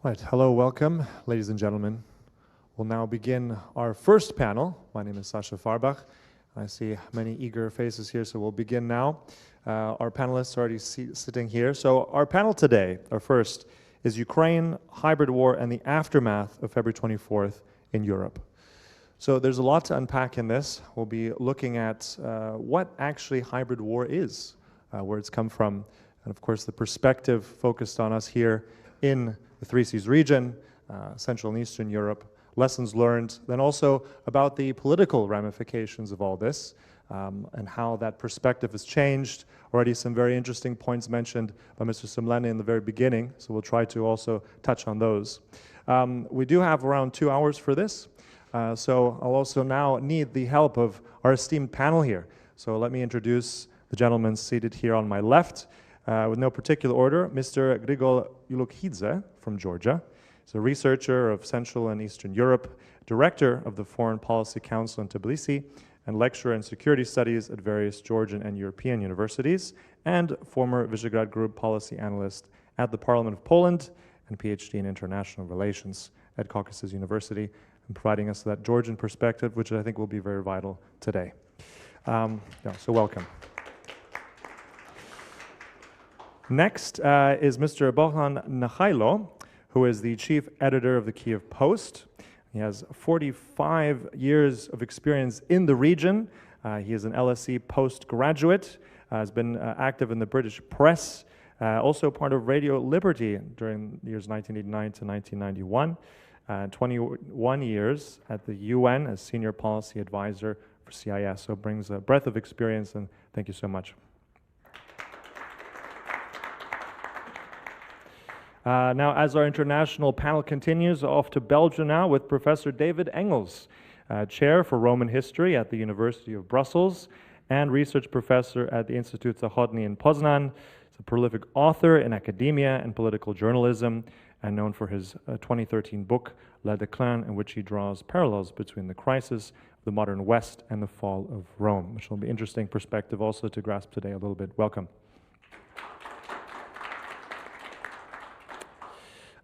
Right, hello, welcome, ladies and gentlemen. We'll now begin our first panel. My name is Sascha Fahrbach. I see many eager faces here, so we'll begin now. Our panelists are already sitting here. So our panel today, our first, is Ukraine, hybrid war, and the aftermath of February 24th in Europe. So there's a lot to unpack in this. We'll be looking at what actually hybrid war is, where it's come from, and of course the perspective focused on us here in the Three Seas region, Central and Eastern Europe, lessons learned, then also about the political ramifications of all this and how that perspective has changed. Already some very interesting points mentioned by Mr. Semleny in the very beginning, so we'll try to also touch on those. We do have around 2 hours for this, so I'll also now need the help of our esteemed panel here. So let me introduce the gentleman seated here on my left. With no particular order, Mr. Grigol Julukhidze from Georgia. He's a researcher of Central and Eastern Europe, director of the Foreign Policy Council in Tbilisi, and lecturer in security studies at various Georgian and European universities, and former Visegrad Group policy analyst at the Parliament of Poland, and PhD in international relations at Caucasus University, and providing us that Georgian perspective, which I think will be very vital today. So welcome. Next is Mr. Bohdan Nahailo, who is the chief editor of the Kiev Post. He has 45 years of experience in the region. He is an LSE postgraduate, has been active in the British press, also part of Radio Liberty during the years 1989 to 1991, 21 years at the UN as senior policy advisor for CIS, so brings a breadth of experience, and thank you so much. Now, as our international panel continues, off to Belgium now with Professor David Engels, Chair for Roman History at the University of Brussels and Research Professor at the Institute Zachodny in Poznan. He's a prolific author in academia and political journalism and known for his 2013 book, Le Déclin, in which he draws parallels between the crisis of the modern West and the fall of Rome, which will be interesting perspective also to grasp today a little bit. Welcome.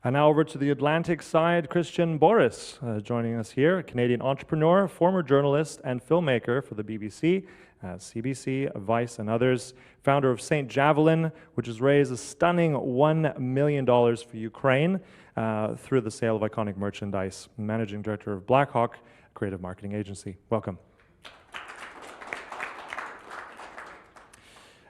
And now over to the Atlantic side, Christian Borys, joining us here, a Canadian entrepreneur, former journalist and filmmaker for the BBC, CBC, Vice, and others, founder of St. Javelin, which has raised a stunning $1 million for Ukraine through the sale of iconic merchandise, managing director of Blackhawk, a creative marketing agency. Welcome.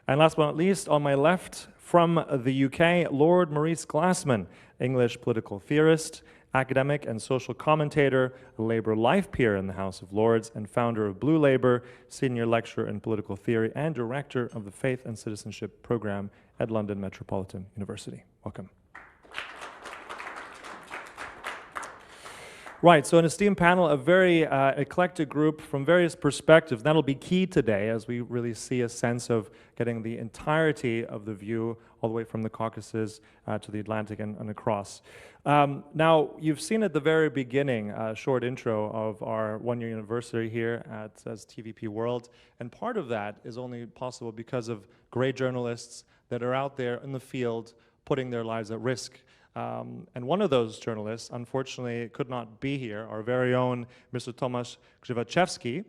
And last but not least, on my left, from the UK, Lord Maurice Glasman, English political theorist, academic and social commentator, a Labour life peer in the House of Lords, and founder of Blue Labour, senior lecturer in political theory, and director of the Faith and Citizenship Programme at London Metropolitan University. Welcome. Right, so an esteemed panel, a very eclectic group from various perspectives. That'll be key today as we really see a sense of getting the entirety of the view all the way from the Caucasus to the Atlantic and across. Now, you've seen at the very beginning a short intro of our one-year anniversary here as TVP World, and part of that is only possible because of great journalists that are out there in the field putting their lives at risk. And one of those journalists, unfortunately, could not be here, our very own Mr. Tomasz Grzywaczewski.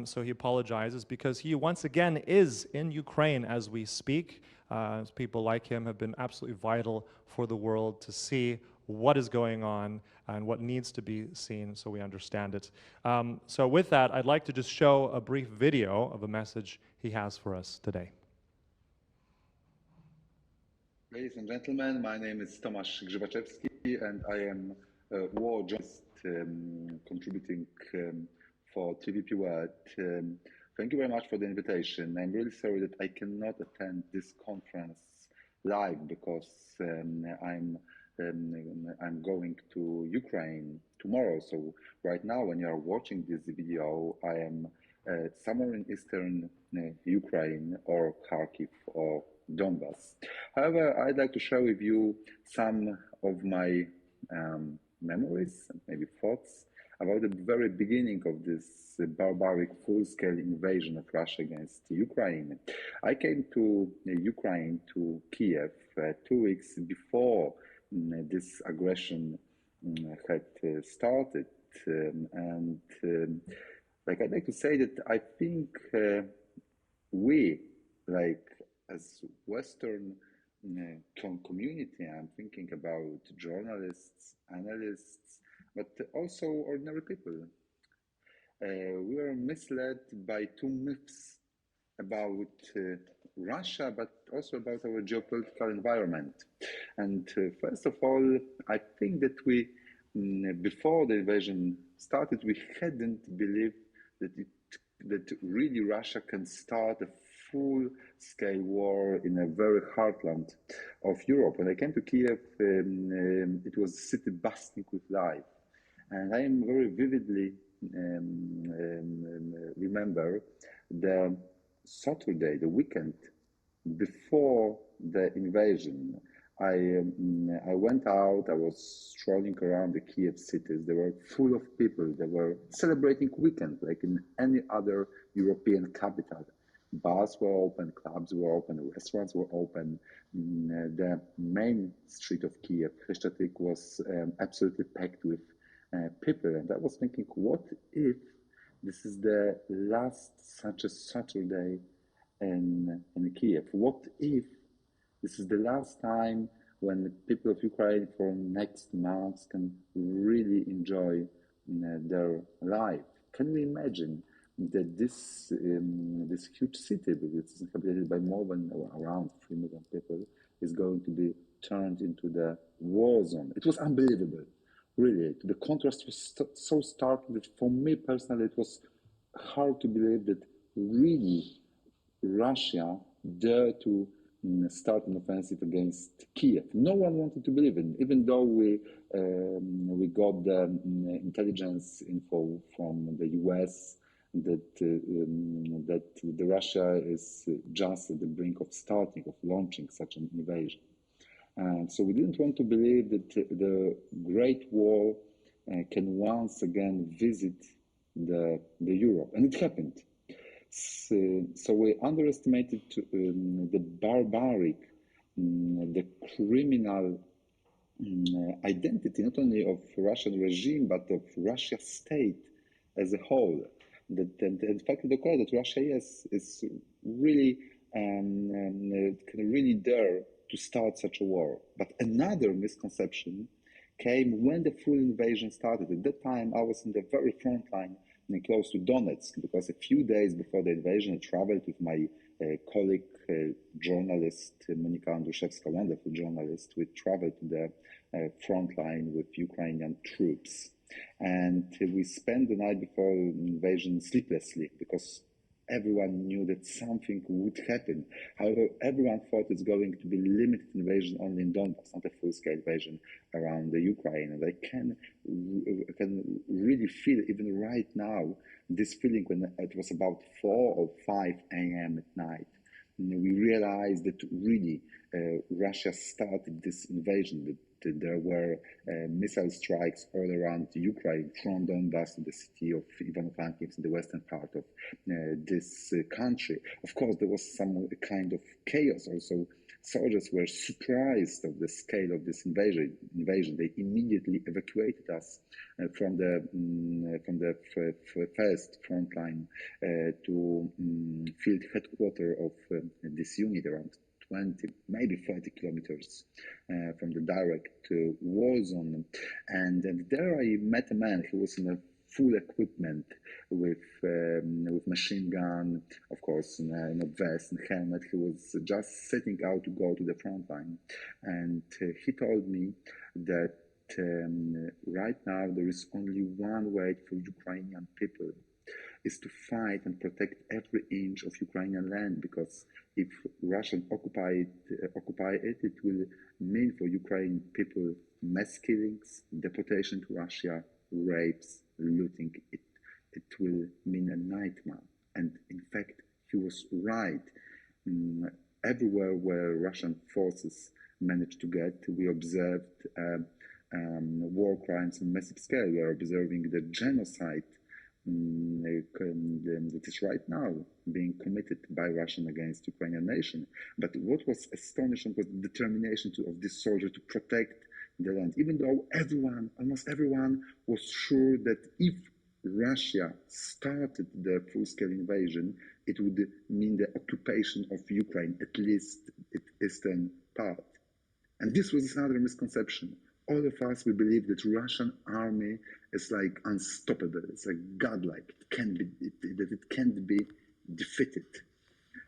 So he apologizes because he once again is in Ukraine as we speak. People like him have been absolutely vital for the world to see what is going on and what needs to be seen so we understand it. So with that, I'd like to just show a brief video of a message he has for us today. Ladies and gentlemen, my name is Tomasz Grzywaczewski and I am a war journalist contributing for TVP World. Thank you very much for the invitation. I'm really sorry that I cannot attend this conference live because I'm going to Ukraine tomorrow. So right now when you are watching this video, I am somewhere in eastern Ukraine or Kharkiv or Donbass. However, I'd like to share with you some of my memories and maybe thoughts about the very beginning of this barbaric full-scale invasion of Russia against Ukraine. I came to Ukraine, to Kiev, 2 weeks before this aggression had started. Like I'd like to say that I think we, like as Western community, I'm thinking about journalists, analysts, but also ordinary people. We were misled by two myths about Russia, but also about our geopolitical environment. And first of all, I think that we, before the invasion started, we hadn't believed that really Russia can start a full-scale war in a very heartland of Europe. When I came to Kiev, it was a city bustling with life. And I am very vividly remember the Saturday, the weekend before the invasion. I went out, I was strolling around the Kiev cities. They were full of people. They were celebrating weekend like in any other European capital. Bars were open, clubs were open, restaurants were open. The main street of Kiev, Chrestatik, was absolutely packed with people. And I was thinking, what if this is the last such a Saturday in Kiev? What if this is the last time when the people of Ukraine for next months can really enjoy their life? Can we imagine that this huge city, which is inhabited by more than around 3 million people, is going to be turned into the war zone? It was unbelievable. Really, the contrast was so stark that for me personally, it was hard to believe that really Russia dared to start an offensive against Kiev. No one wanted to believe it, even though we got the intelligence info from the US that the Russia is just at the brink of launching such an invasion. And so we didn't want to believe that the Great War can once again visit the Europe, and it happened. So we underestimated the barbaric, the criminal identity, not only of Russian regime, but of Russia state as a whole. In fact, the call that Russia is really can really dare to start such a war. But another misconception came when the full invasion started. At that time, I was in the very front line, close to Donetsk, because a few days before the invasion, I traveled with my colleague, journalist Monika Andruszewska, wonderful journalist. We traveled to the front line with Ukrainian troops. And we spent the night before invasion sleeplessly because everyone knew that something would happen. However, everyone thought it's going to be limited invasion only in Donbass, not a full-scale invasion around the Ukraine. And I can really feel, even right now, this feeling when it was about 4 or 5 a.m. at night. We realized that really Russia started this invasion, that there were missile strikes all around Ukraine, from Donbass to the city of Ivano-Frankivsk in the western part of this country. Of course, there was some kind of chaos also. Soldiers were surprised of the scale of this invasion. They immediately evacuated us from the first front line to field headquarters of this unit, around 20, maybe 30 kilometers from the direct war zone. And there I met a man who was in a full equipment with machine gun, of course, in a vest and helmet. He was just setting out to go to the front line. And he told me that right now there is only one way for Ukrainian people, is to fight and protect every inch of Ukrainian land, because if Russians occupy it, it will mean for Ukrainian people mass killings, deportation to Russia, rapes, looting. It will mean a nightmare. And in fact, he was right. Everywhere where Russian forces managed to get, we observed war crimes on massive scale. We are observing the genocide that is right now being committed by Russia against Ukrainian nation. But what was astonishing was the determination of this soldier to protect the land, even though almost everyone was sure that if Russia started the full-scale invasion, it would mean the occupation of Ukraine, at least its eastern part. And this was another misconception. All of us, we believe that Russian army is like unstoppable. It's like godlike. It can't be defeated.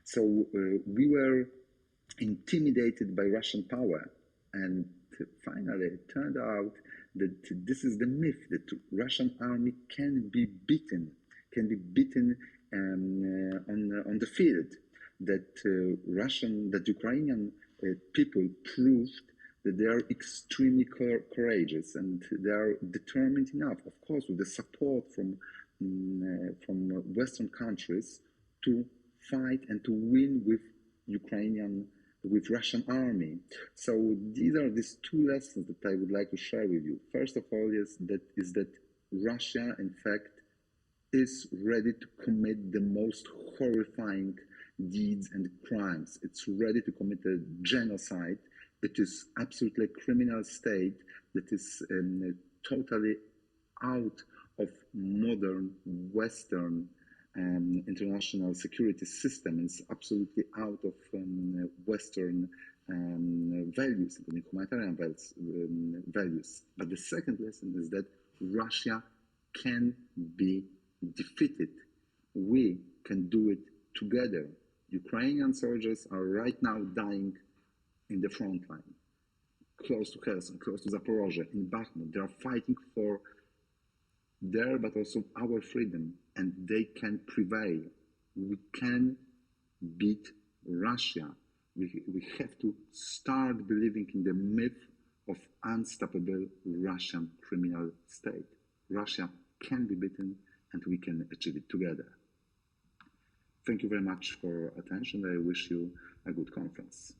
So we were intimidated by Russian power. And finally, it turned out that this is the myth, that Russian army can be beaten on the field. That Ukrainian people proved that they are extremely courageous and they are determined enough, of course, with the support from Western countries, to fight and to win with Russian army. So these are these two lessons that I would like to share with you. First of all, is that Russia, in fact, is ready to commit the most horrifying deeds and crimes. It's ready to commit a genocide. It is absolutely a criminal state that is totally out of modern Western international security system. It's absolutely out of Western values, humanitarian values. But the second lesson is that Russia can be defeated. We can do it together. Ukrainian soldiers are right now dying in the front line, close to Kherson, close to Zaporozhye, in Bakhmut. They are fighting for their, but also our freedom, and they can prevail. We can beat Russia. We have to start believing in the myth of unstoppable Russian criminal state. Russia can be beaten, and we can achieve it together. Thank you very much for your attention. I wish you a good conference.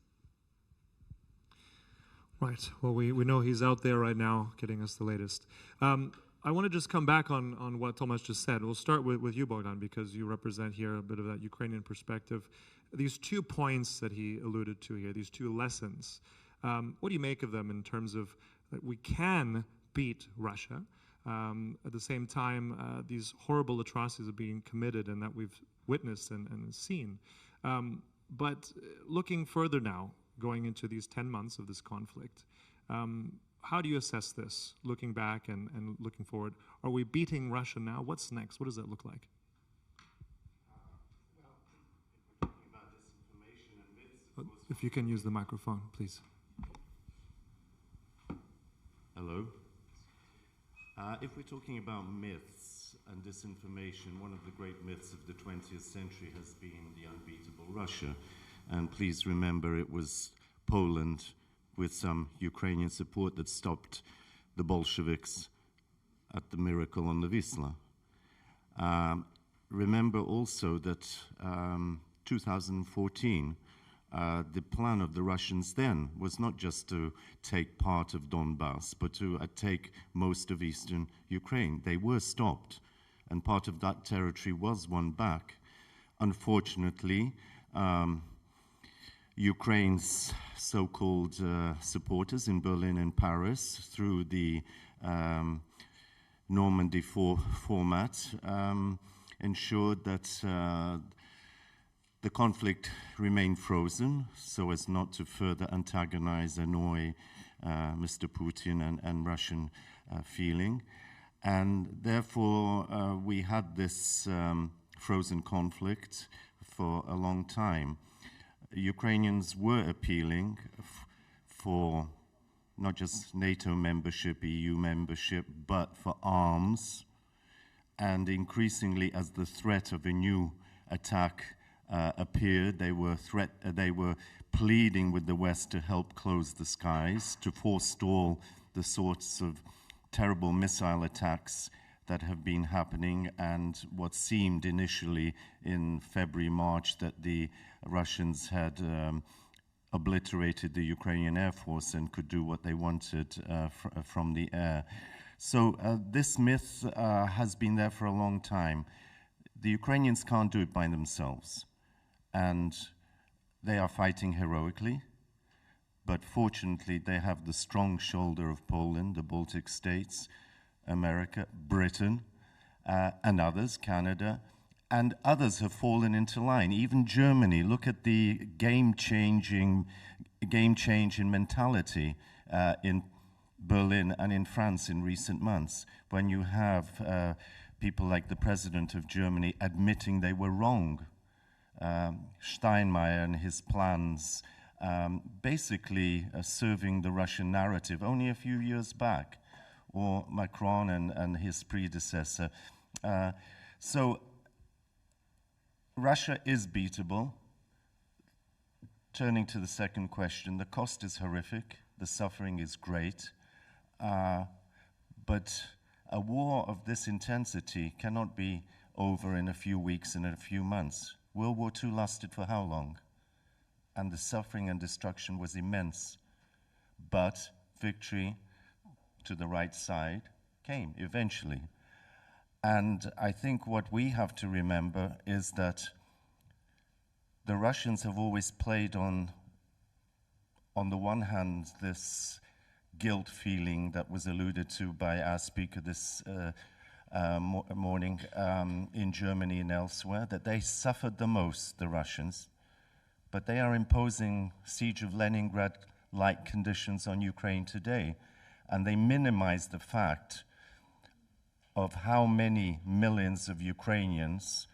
Right. Well, we know he's out there right now getting us the latest. I want to just come back on what Tomasz just said. We'll start with you, Bogdan, because you represent here a bit of that Ukrainian perspective. These 2 points that he alluded to here, these 2 lessons, what do you make of them in terms of that we can beat Russia? At the same time, these horrible atrocities are being committed and that we've witnessed and seen. But looking further now, going into these 10 months of this conflict, how do you assess this, looking back and looking forward? Are we beating Russia now? What's next? What does that look like? If you can use the microphone, please. Hello. If we're talking about myths and disinformation, one of the great myths of the 20th century has been the unbeatable Russia. And please remember, it was Poland with some Ukrainian support that stopped the Bolsheviks at the miracle on the Wisla. Remember also that 2014, the plan of the Russians then was not just to take part of Donbass, but to take most of eastern Ukraine. They were stopped, and part of that territory was won back. Unfortunately, Ukraine's so-called supporters in Berlin and Paris, through the Normandy format, ensured that the conflict remained frozen so as not to further antagonize, annoy Mr. Putin and Russian feeling. And therefore, we had this frozen conflict for a long time. Ukrainians were appealing for not just NATO membership, EU membership, but for arms. And increasingly, as the threat of a new attack appeared, they were pleading with the West to help close the skies, to forestall the sorts of terrible missile attacks that have been happening, and what seemed initially in February, March, that the Russians had obliterated the Ukrainian Air Force and could do what they wanted from the air. So this myth has been there for a long time. The Ukrainians can't do it by themselves, and they are fighting heroically. but fortunately they have the strong shoulder of Poland, the Baltic states, America, Britain, and others, Canada, and others have fallen into line. Even Germany, look at the game change in mentality in Berlin and in France in recent months, when you have people like the president of Germany admitting they were wrong. Steinmeier and his plans basically serving the Russian narrative only a few years back, or Macron and his predecessor. So Russia is beatable. Turning to the second question, the cost is horrific, the suffering is great, but a war of this intensity cannot be over in a few weeks and in a few months. World War II lasted for how long? And the suffering and destruction was immense. But victory to the right side came eventually. And I think what we have to remember is that the Russians have always played on the one hand, this guilt feeling that was alluded to by our speaker this morning in Germany and elsewhere, that they suffered the most, the Russians, but they are imposing siege of Leningrad-like conditions on Ukraine today, and they minimize the fact of how many millions of Ukrainians,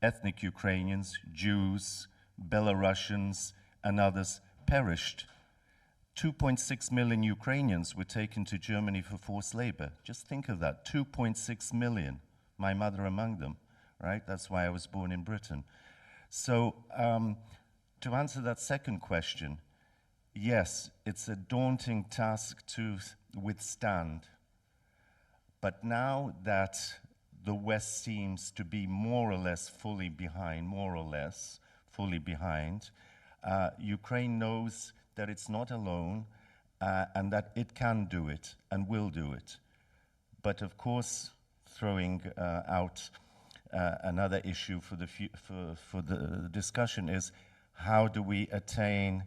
ethnic Ukrainians, Jews, Belarusians, and others perished. 2.6 million Ukrainians were taken to Germany for forced labor. Just think of that, 2.6 million, my mother among them, right? That's why I was born in Britain. So to answer that second question, yes, it's a daunting task to withstand. But now that the West seems to be more or less fully behind, Ukraine knows that it's not alone and that it can do it and will do it. But of course, throwing out another issue for the discussion is, how do we attain,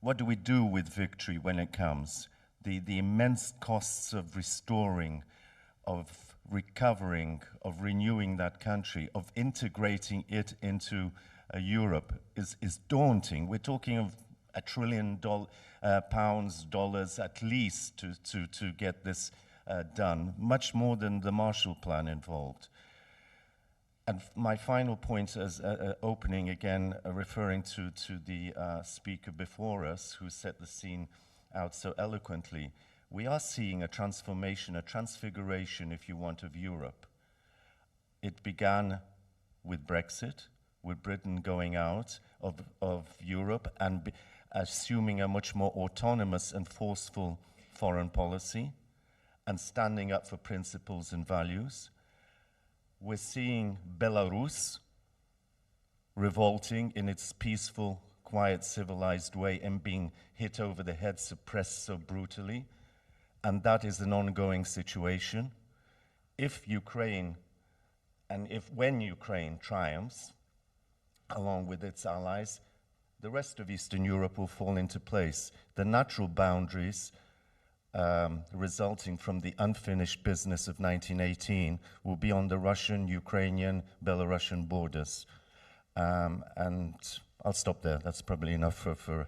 what do we do with victory when it comes? The immense costs of restoring, of recovering, of renewing that country, of integrating it into Europe is daunting. We're talking of $1 trillion, pounds, dollars at least to get this done, much more than the Marshall Plan involved. And my final point as opening again, referring to the speaker before us who set the scene out so eloquently, we are seeing a transformation, a transfiguration, if you want, of Europe. It began with Brexit, with Britain going out of Europe and assuming a much more autonomous and forceful foreign policy and standing up for principles and values. We're seeing Belarus revolting in its peaceful, quiet, civilized way and being hit over the head, suppressed so brutally. And that is an ongoing situation. If Ukraine, and when Ukraine triumphs, along with its allies, the rest of Eastern Europe will fall into place. The natural boundaries resulting from the unfinished business of 1918 will be on the Russian, Ukrainian, Belarusian borders. And I'll stop there. That's probably enough for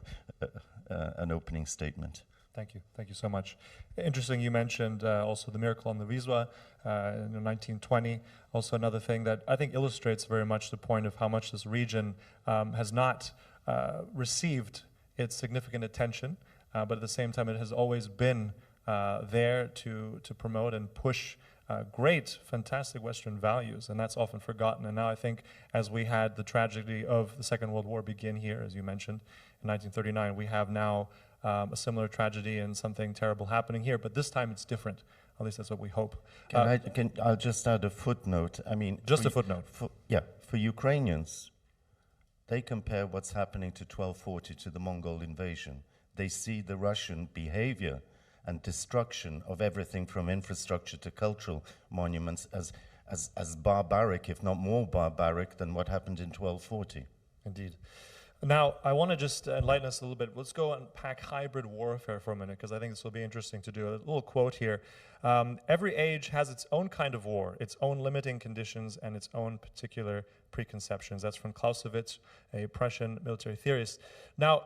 an opening statement. Thank you. Thank you so much. Interesting, you mentioned also the miracle on the Wisła in 1920. Also another thing that I think illustrates very much the point of how much this region has not received its significant attention, but at the same time it has always been there to promote and push great, fantastic Western values, and that's often forgotten. And now I think as we had the tragedy of the Second World War begin here, as you mentioned, in 1939, we have now a similar tragedy and something terrible happening here, but this time it's different. At least that's what we hope. I'll just add a footnote. I mean, just a footnote. For Ukrainians, they compare what's happening to 1240 to the Mongol invasion. They see the Russian behavior and destruction of everything from infrastructure to cultural monuments as barbaric, if not more barbaric, than what happened in 1240. Indeed. Now, I want to just enlighten us a little bit. Let's go unpack hybrid warfare for a minute, because I think this will be interesting to do. A little quote here. Every age has its own kind of war, its own limiting conditions, and its own particular preconceptions. That's from Clausewitz, a Prussian military theorist. Now,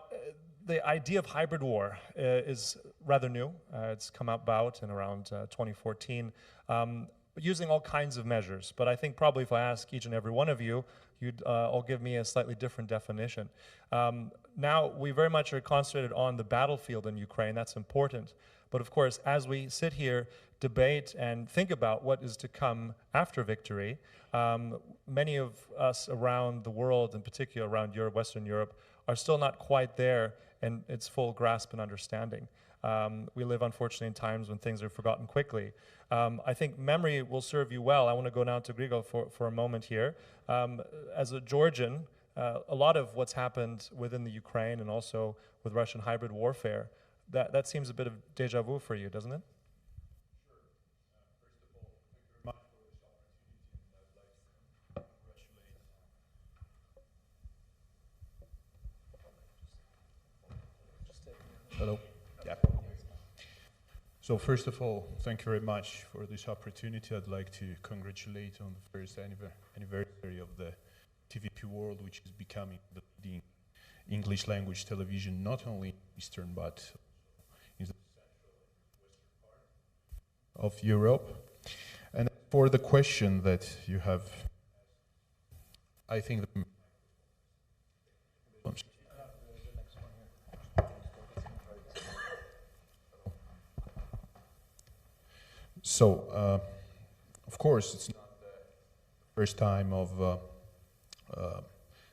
the idea of hybrid war is rather new. It's come about in around 2014. Using all kinds of measures, but I think probably if I ask each and every one of you, you'd all give me a slightly different definition. Now, we very much are concentrated on the battlefield in Ukraine. That's important. But of course, as we sit here, debate, and think about what is to come after victory, many of us around the world, in particular around Europe, Western Europe, are still not quite there in its full grasp and understanding. We live, unfortunately, in times when things are forgotten quickly. I think memory will serve you well. I want to go now to Grigol for a moment here. As a Georgian, a lot of what's happened within the Ukraine and also with Russian hybrid warfare, that seems a bit of deja vu for you, doesn't it? Hello. Yeah. So first of all, thank you very much for this opportunity. I'd like to congratulate on the first anniversary of the TVP World, which is becoming the leading English language television, not only in Eastern, but in the central and western part of Europe. And for the question that you have, I think the So, of course, it's not the first time of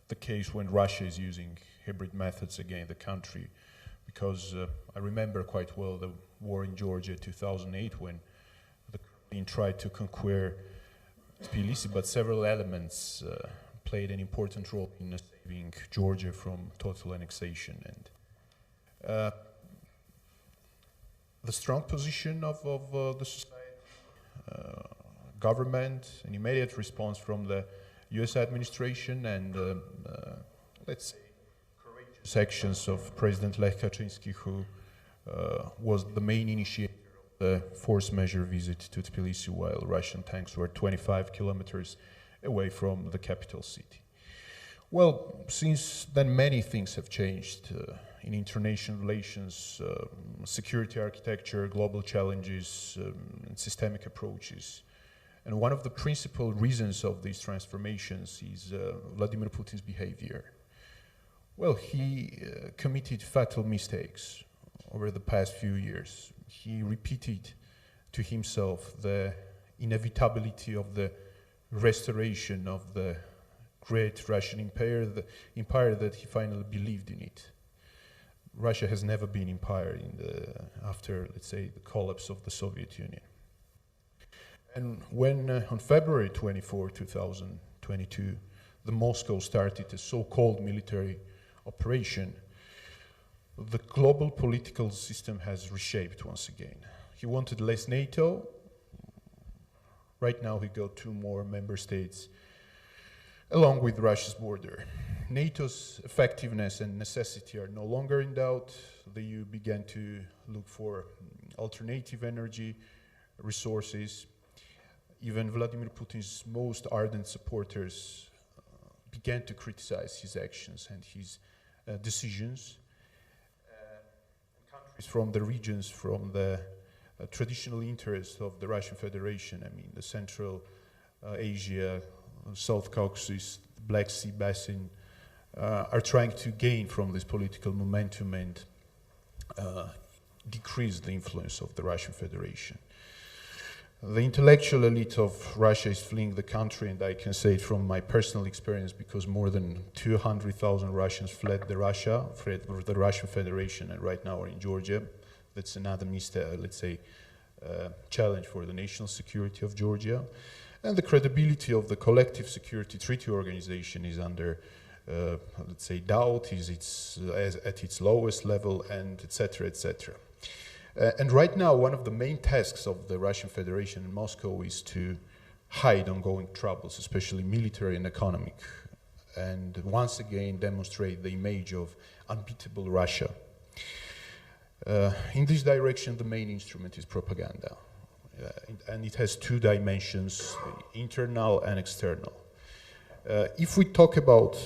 the case when Russia is using hybrid methods against the country, because I remember quite well the war in Georgia 2008 when the Kremlin tried to conquer Tbilisi, but several elements played an important role in saving Georgia from total annexation. And the strong position of the society, government, an immediate response from the US administration, and let's say courageous actions of President Lech Kaczynski, who was the main initiator of the force majeure visit to Tbilisi while Russian tanks were 25 kilometers away from the capital city. Well, since then many things have changed in international relations, security architecture, global challenges, and systemic approaches. And one of the principal reasons of these transformations is Vladimir Putin's behavior. Well, he committed fatal mistakes over the past few years. He repeated to himself the inevitability of the restoration of the great Russian empire, the empire that he finally believed in it. Russia has never been empire after, let's say, the collapse of the Soviet Union. And when on February 24, 2022, the Moscow started a so-called military operation, the global political system has reshaped once again. He wanted less NATO. Right now he got 2 more member states along with Russia's border. NATO's effectiveness and necessity are no longer in doubt. The EU began to look for alternative energy resources. Even Vladimir Putin's most ardent supporters began to criticize his actions and his decisions. Countries from the regions, from the traditional interests of the Russian Federation, I mean the Central Asia, South Caucasus, Black Sea Basin, are trying to gain from this political momentum and decrease the influence of the Russian Federation. The intellectual elite of Russia is fleeing the country, and I can say it from my personal experience because more than 200,000 Russians fled the Russian Federation, and right now are in Georgia. That's another let's say, challenge for the national security of Georgia. And the credibility of the Collective Security Treaty Organization is under, let's say, doubt, is at its lowest level, and etc., etc. And right now, one of the main tasks of the Russian Federation in Moscow is to hide ongoing troubles, especially military and economic, and once again demonstrate the image of unbeatable Russia. In this direction, the main instrument is propaganda. And it has two dimensions, internal and external. If we talk about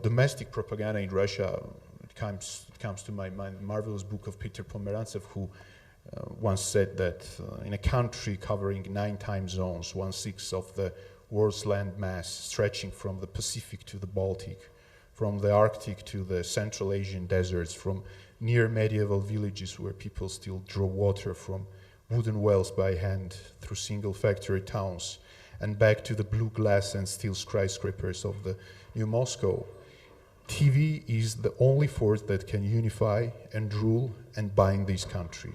domestic propaganda in Russia, it comes to my mind the marvelous book of Peter Pomerantsev, who once said that in a country covering 9 time zones, 1/6 of the world's land mass, stretching from the Pacific to the Baltic, from the Arctic to the Central Asian deserts, from near medieval villages where people still draw water from wooden wells by hand through single factory towns, and back to the blue glass and steel skyscrapers of the new Moscow. TV is the only force that can unify and rule and bind this country.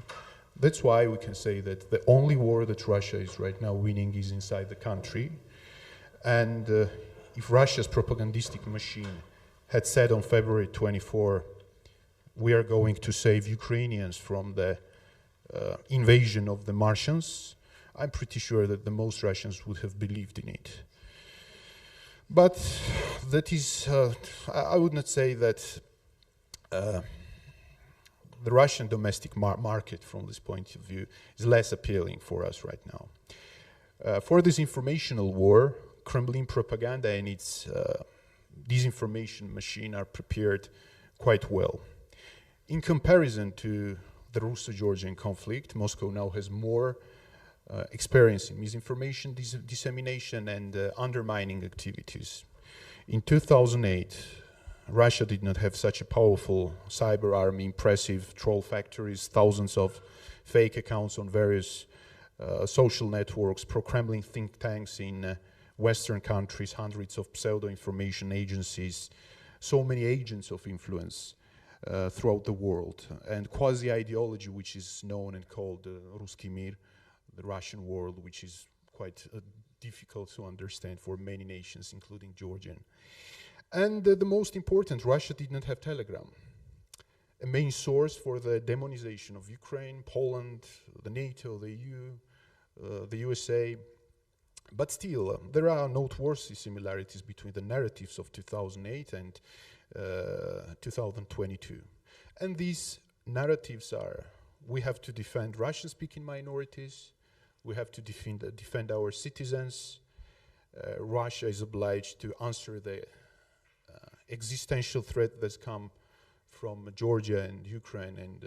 That's why we can say that the only war that Russia is right now winning is inside the country. And if Russia's propagandistic machine had said on February 24, we are going to save Ukrainians from the invasion of the Martians, I'm pretty sure that the most Russians would have believed in it. But that is, I would not say that the Russian domestic market from this point of view is less appealing for us right now. For this informational war, Kremlin propaganda and its disinformation machine are prepared quite well. In comparison to the Russo-Georgian conflict, Moscow now has more experience in misinformation dissemination and undermining activities. In 2008, Russia did not have such a powerful cyber army, impressive troll factories, thousands of fake accounts on various social networks, pro-Kremlin think tanks in Western countries, hundreds of pseudo-information agencies, so many agents of influence throughout the world, and quasi-ideology which is known and called Ruski Mir, the Russian world, which is quite difficult to understand for many nations, including Georgian. And the most important, Russia did not have Telegram, a main source for the demonization of Ukraine, Poland, the NATO, the EU, the USA. But still, there are noteworthy similarities between the narratives of 2008 and 2022. And these narratives are, we have to defend Russian-speaking minorities, we have to defend our citizens, Russia is obliged to answer the existential threat that's come from Georgia and Ukraine, and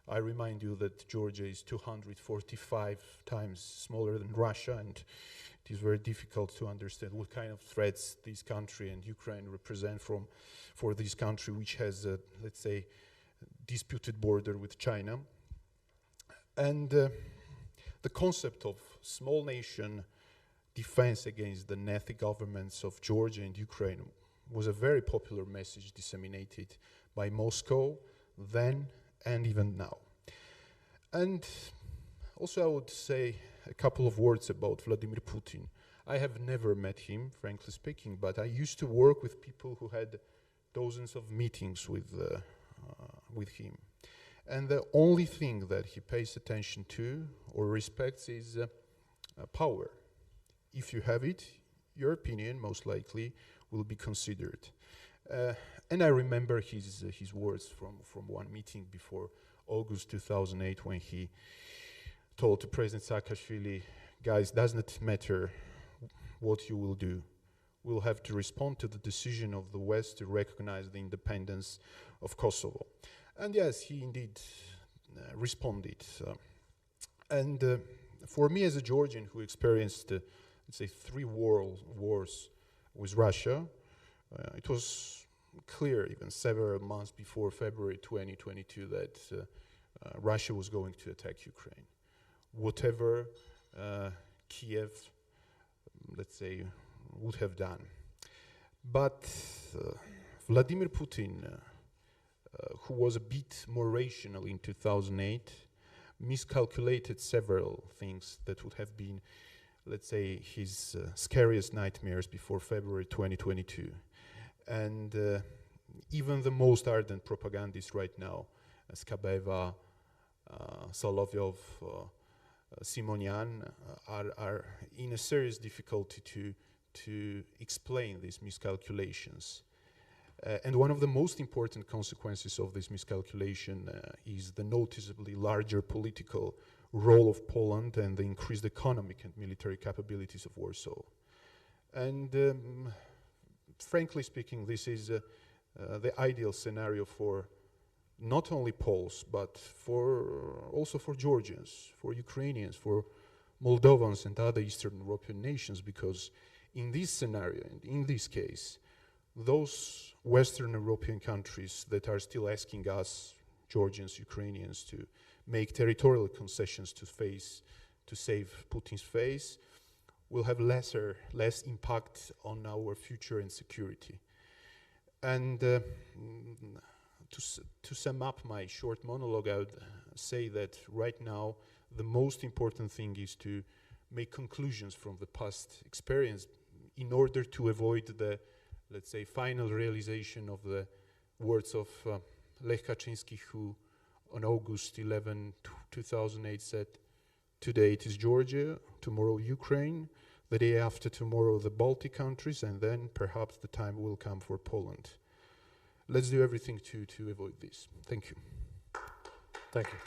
I remind you that Georgia is 245 times smaller than Russia, and it is very difficult to understand what kind of threats this country and Ukraine represent for this country, which has a, let's say, disputed border with China. And the concept of small nation defense against the Nazi governments of Georgia and Ukraine was a very popular message disseminated by Moscow then and even now. And also I would say a couple of words about Vladimir Putin. I have never met him, frankly speaking, but I used to work with people who had dozens of meetings with him. And the only thing that he pays attention to or respects is power. If you have it, your opinion most likely will be considered. And I remember his words from one meeting before August 2008 when he told to President Saakashvili, guys, does not matter what you will do. We'll have to respond to the decision of the West to recognize the independence of Kosovo. And yes, he indeed responded. And for me as a Georgian who experienced, let's say, 3 wars with Russia, it was clear even several months before February 2022 that Russia was going to attack Ukraine. Whatever Kiev, let's say, would have done. But Vladimir Putin, who was a bit more rational in 2008, miscalculated several things that would have been, let's say, his scariest nightmares before February 2022. And even the most ardent propagandists right now, Skabeva, Solovyov, Simonian, are in a serious difficulty to to explain these miscalculations. And one of the most important consequences of this miscalculation is the noticeably larger political role of Poland and the increased economic and military capabilities of Warsaw. And frankly speaking, this is the ideal scenario for not only Poles, but also for Georgians, for Ukrainians, for Moldovans and other Eastern European nations, because in this scenario, and in this case, those Western European countries that are still asking us, Georgians, Ukrainians, to make territorial concessions to save Putin's face, will have less impact on our future and security. And to sum up my short monologue, I would say that right now the most important thing is to make conclusions from the past experience in order to avoid the, let's say, final realization of the words of Lech Kaczyński, who on August 11, 2008 said, "Today it is Georgia, tomorrow Ukraine, the day after tomorrow the Baltic countries, and then perhaps the time will come for Poland." Let's do everything to avoid this. Thank you. Thank you.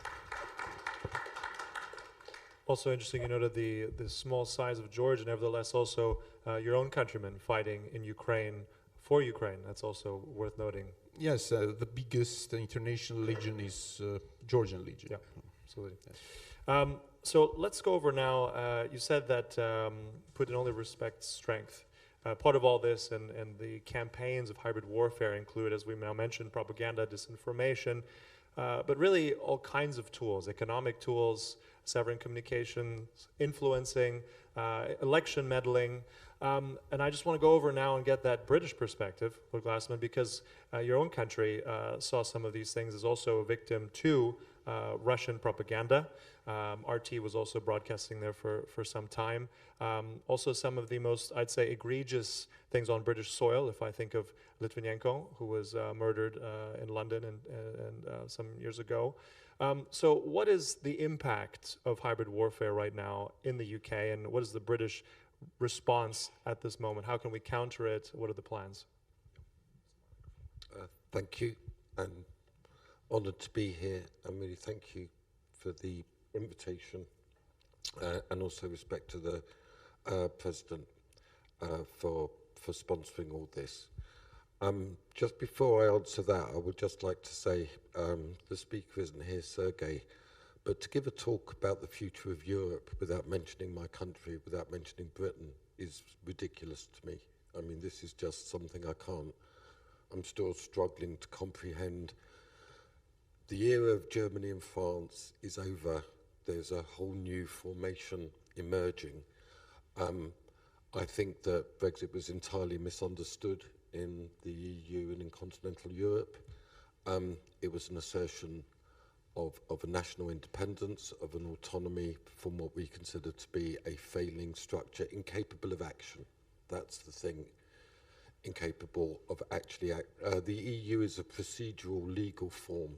Also interesting, you noted the small size of Georgia, nevertheless also your own countrymen fighting in Ukraine for Ukraine. That's also worth noting. Yes, the biggest international legion is Georgian Legion. Yeah, absolutely. Yes. So let's go over now. You said that Putin only respects strength. Part of all this and the campaigns of hybrid warfare include, as we now mentioned, propaganda, disinformation, but really all kinds of tools, economic tools, severing communications, influencing, election meddling. And I just want to go over now and get that British perspective, Lord Glasman, because your own country saw some of these things as also a victim to Russian propaganda. RT was also broadcasting there for some time. Also some of the most, I'd say, egregious things on British soil, if I think of Litvinenko, who was murdered in London and some years ago. So what is the impact of hybrid warfare right now in the UK, and what is the British response at this moment? How can we counter it? What are the plans? Thank you. I'm honoured to be here, and really thank you for the invitation and also respect to the President for sponsoring all this. Just before I answer that, I would just like to say, the speaker isn't here, Sergei, but to give a talk about the future of Europe without mentioning my country, without mentioning Britain, is ridiculous to me. I mean, this is just something I'm still struggling to comprehend. The era of Germany and France is over. There's a whole new formation emerging. I think that Brexit was entirely misunderstood in the EU and in continental Europe. It was an assertion of a national independence, of an autonomy from what we consider to be a failing structure, incapable of action. That's the thing, incapable of actually the EU is a procedural legal form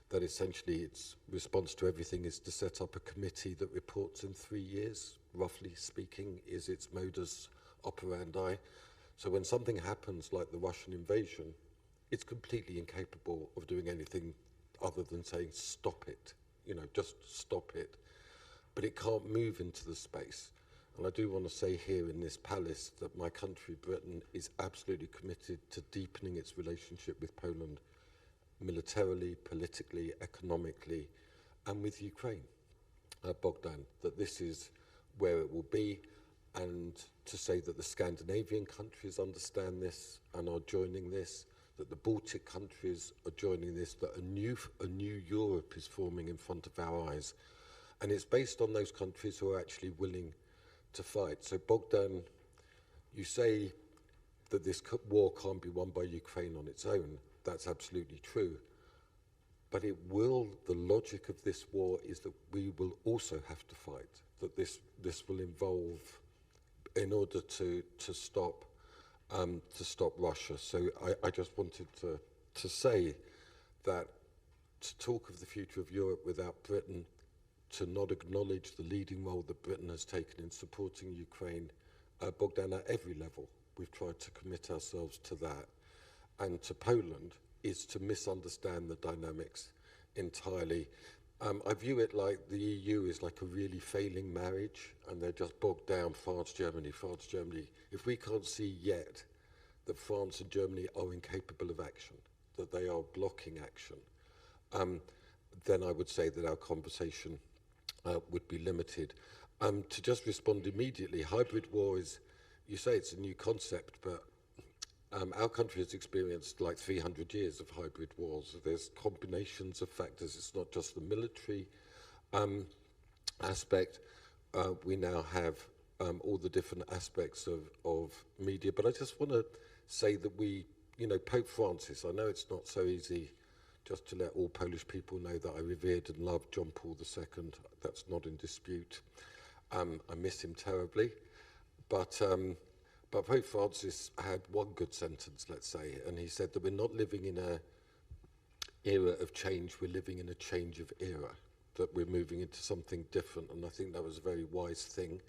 that essentially its response to everything is to set up a committee that reports in 3 years, roughly speaking, is its modus operandi. So when something happens like the Russian invasion, it's completely incapable of doing anything other than saying, stop it, just stop it. But it can't move into the space. And I do want to say here in this palace that my country, Britain, is absolutely committed to deepening its relationship with Poland, militarily, politically, economically, and with Ukraine. Bogdan, that this is where it will be, and to say that the Scandinavian countries understand this and are joining this, that the Baltic countries are joining this, that a new Europe is forming in front of our eyes. And it's based on those countries who are actually willing to fight. So Bogdan, you say that this war can't be won by Ukraine on its own. That's absolutely true. But it will, the logic of this war is that we will also have to fight, that this will involve, in order to stop Russia. So I just wanted to say that to talk of the future of Europe without Britain, to not acknowledge the leading role that Britain has taken in supporting Ukraine bogged down at every level. We've tried to commit ourselves to that. And to Poland is to misunderstand the dynamics entirely. I view it like the EU is like a really failing marriage, and they're just bogged down, France, Germany, France, Germany. If we can't see yet that France and Germany are incapable of action, that they are blocking action, then I would say that our conversation would be limited. To just respond immediately, hybrid war is, you say it's a new concept, but our country has experienced like 300 years of hybrid wars. There's combinations of factors. It's not just the military aspect. We now have all the different aspects of media. But I just want to say that Pope Francis, I know it's not so easy just to let all Polish people know that I revered and loved John Paul II. That's not in dispute. I miss him terribly. But Pope Francis had one good sentence, let's say, and he said that we're not living in an era of change, we're living in a change of era, that we're moving into something different, and I think that was a very wise thing.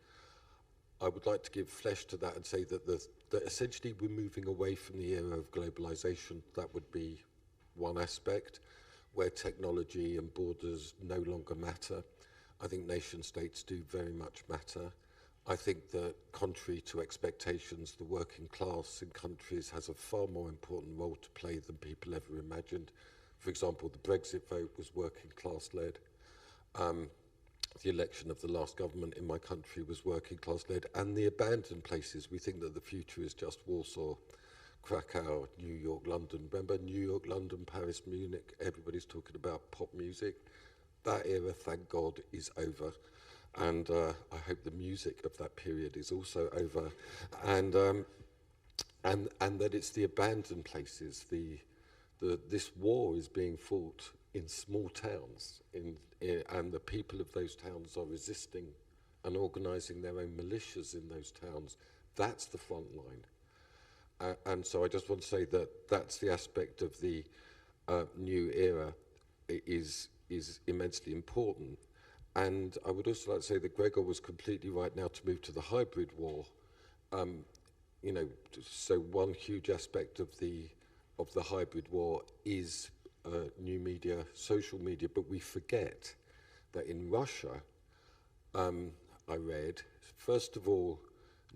I would like to give flesh to that and say that essentially we're moving away from the era of globalization. That would be one aspect, where technology and borders no longer matter. I think nation states do very much matter. I think that, contrary to expectations, the working class in countries has a far more important role to play than people ever imagined. For example, the Brexit vote was working class led. The election of the last government in my country was working class led. And the abandoned places, we think that the future is just Warsaw, Krakow, New York, London. Remember New York, London, Paris, Munich? Everybody's talking about pop music. That era, thank God, is over. And I hope the music of that period is also over, and that it's the abandoned places. This war is being fought in small towns, and the people of those towns are resisting and organising their own militias in those towns. That's the front line, and so I just want to say that that's the aspect of the new era is immensely important. And I would also like to say that Grigol was completely right now to move to the hybrid war. So one huge aspect of the hybrid war is new media, social media. But we forget that in Russia, I read, first of all,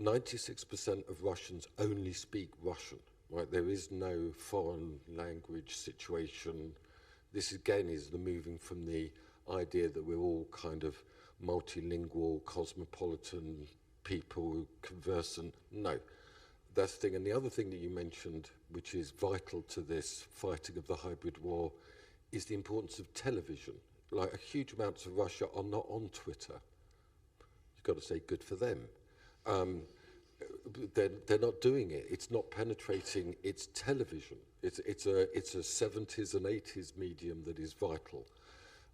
96% of Russians only speak Russian. Right? There is no foreign language situation. This again is the moving from the idea that we're all kind of multilingual, cosmopolitan people, conversant. No, that's the thing. And the other thing that you mentioned, which is vital to this fighting of the hybrid war, is the importance of television. Like, huge amounts of Russia are not on Twitter. You've got to say good for them. They're not doing it. It's not penetrating. It's television. It's a 70s and 80s medium that is vital.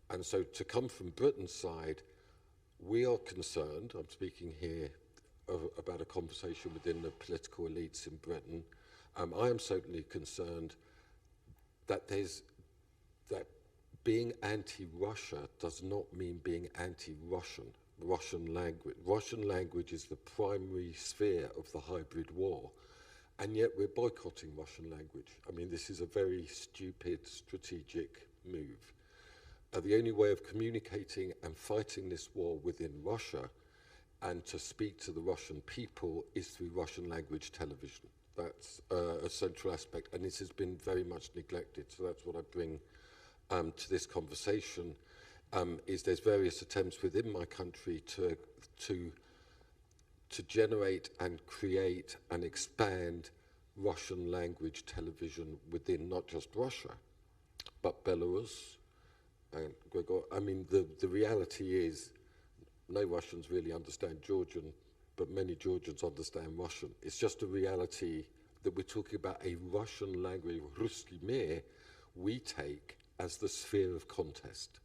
And so to come from Britain's side, we are concerned, I'm speaking here about a conversation within the political elites in Britain. I am certainly concerned that being anti-Russia does not mean being anti-Russian. Russian language is the primary sphere of the hybrid war, and yet we're boycotting Russian language. I mean, this is a very stupid strategic move. The only way of communicating and fighting this war within Russia and to speak to the Russian people is through Russian language television. That's a central aspect, and this has been very much neglected. So that's what I bring to this conversation, is there's various attempts within my country to generate and create and expand Russian language television within not just Russia, but Belarus, and Grigol. I mean, the reality is no Russians really understand Georgian, but many Georgians understand Russian. It's just a reality that we're talking about a Russian language, Ruski mir, we take as the sphere of contest.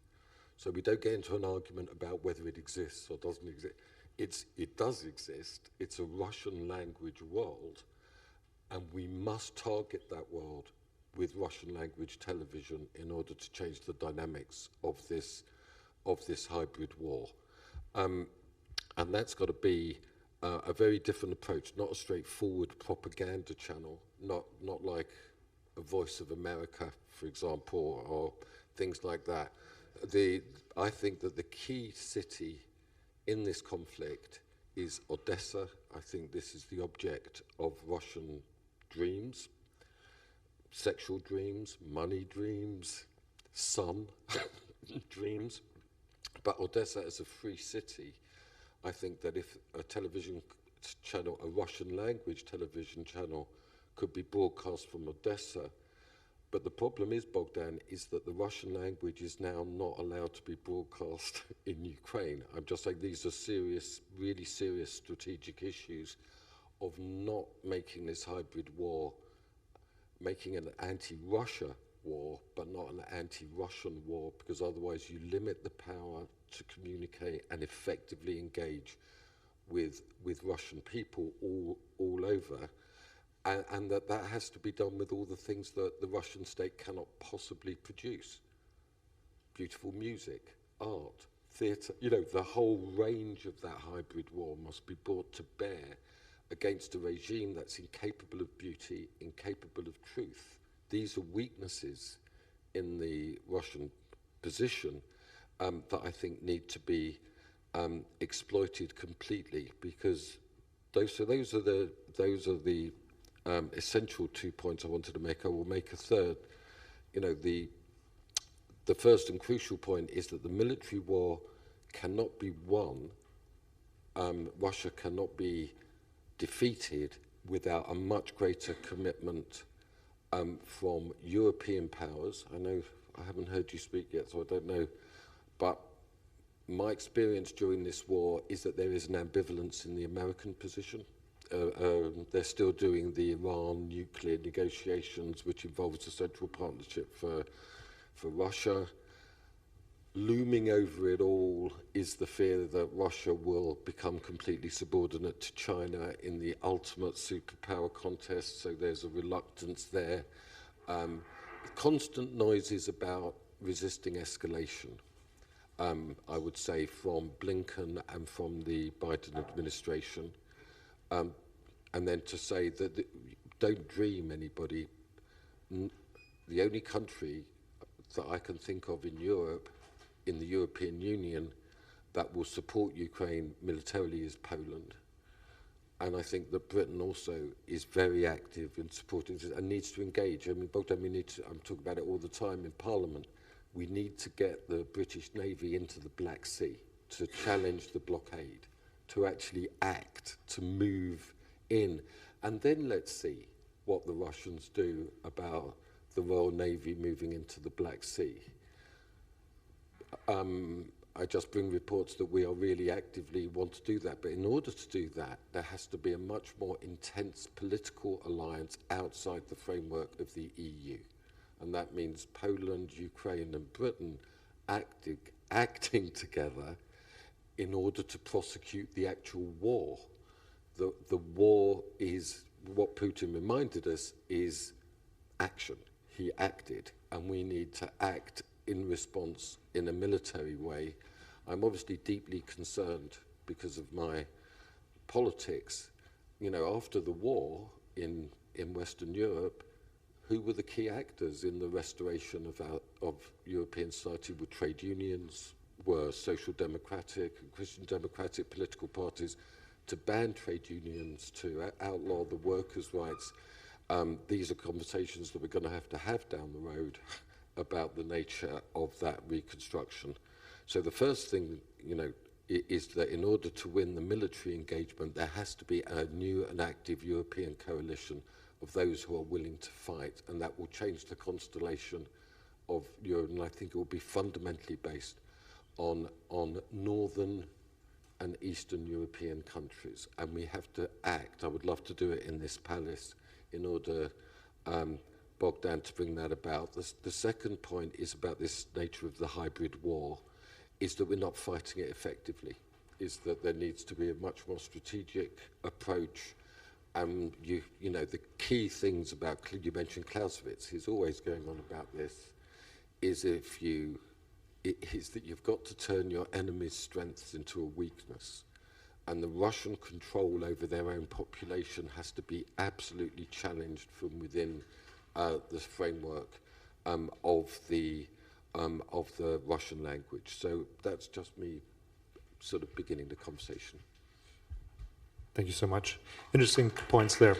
So we don't get into an argument about whether it exists or doesn't exist. It does exist. It's a Russian language world, and we must target that world with Russian language television in order to change the dynamics of this hybrid war. And that's got to be a very different approach, not a straightforward propaganda channel, not like a Voice of America, for example, or things like that. I think that the key city in this conflict is Odessa. I think this is the object of Russian dreams, sexual dreams, money dreams, son dreams. But Odessa as a free city, I think that if a television channel, a Russian language television channel, could be broadcast from Odessa, but the problem is, Bogdan, is that the Russian language is now not allowed to be broadcast in Ukraine. I'm just saying these are serious, really serious strategic issues of not making this hybrid war, making an anti-Russia war, but not an anti-Russian war, because otherwise you limit the power to communicate and effectively engage with Russian people all over. And that has to be done with all the things that the Russian state cannot possibly produce. Beautiful music, art, theatre, you know, the whole range of that hybrid war must be brought to bear against a regime that's incapable of beauty, incapable of truth. These are weaknesses in the Russian position that I think need to be exploited completely, because those are the essential 2 points I wanted to make. I will make a third. You know, the first and crucial point is that the military war cannot be won. Russia cannot be defeated without a much greater commitment from European powers. I know I haven't heard you speak yet, so I don't know, but my experience during this war is that there is an ambivalence in the American position. They're still doing the Iran nuclear negotiations, which involves the Central Partnership for Russia. Looming over it all is the fear that Russia will become completely subordinate to China in the ultimate superpower contest, so there's a reluctance there. Constant noises about resisting escalation, I would say, from Blinken and from the Biden administration. And then to say that, don't dream, anybody. The only country that I can think of in Europe, in the European Union, that will support Ukraine militarily is Poland. And I think that Britain also is very active in supporting this and needs to engage. I mean, Bogdan, I'm talking about it all the time in Parliament. We need to get the British Navy into the Black Sea to challenge the blockade, to actually act, to move in. And then let's see what the Russians do about the Royal Navy moving into the Black Sea. I just bring reports that we are really actively want to do that. But in order to do that, there has to be a much more intense political alliance outside the framework of the EU. And that means Poland, Ukraine and Britain acting together in order to prosecute the actual war. The war is, what Putin reminded us, is action. He acted, and we need to act in response in a military way. I'm obviously deeply concerned because of my politics. You know, after the war in Western Europe, who were the key actors in the restoration of European society? Were trade unions, were social democratic and Christian democratic political parties to ban trade unions, to outlaw the workers' rights. These are conversations that we're going to have down the road about the nature of that reconstruction. So the first thing, you know, is that in order to win the military engagement, there has to be a new and active European coalition of those who are willing to fight, and that will change the constellation of Europe. And I think it will be fundamentally based on northern and Eastern European countries, and we have to act. I would love to do it in this palace in order, Bogdan, to bring that about. The second point is about this nature of the hybrid war, is that we're not fighting it effectively, is that there needs to be a much more strategic approach. You know, the key things about, you mentioned Clausewitz, he's always going on about this, is that you've got to turn your enemy's strengths into a weakness. and the Russian control over their own population has to be absolutely challenged from within the framework of the Russian language. So that's just me sort of beginning the conversation. Thank you so much. Interesting points there.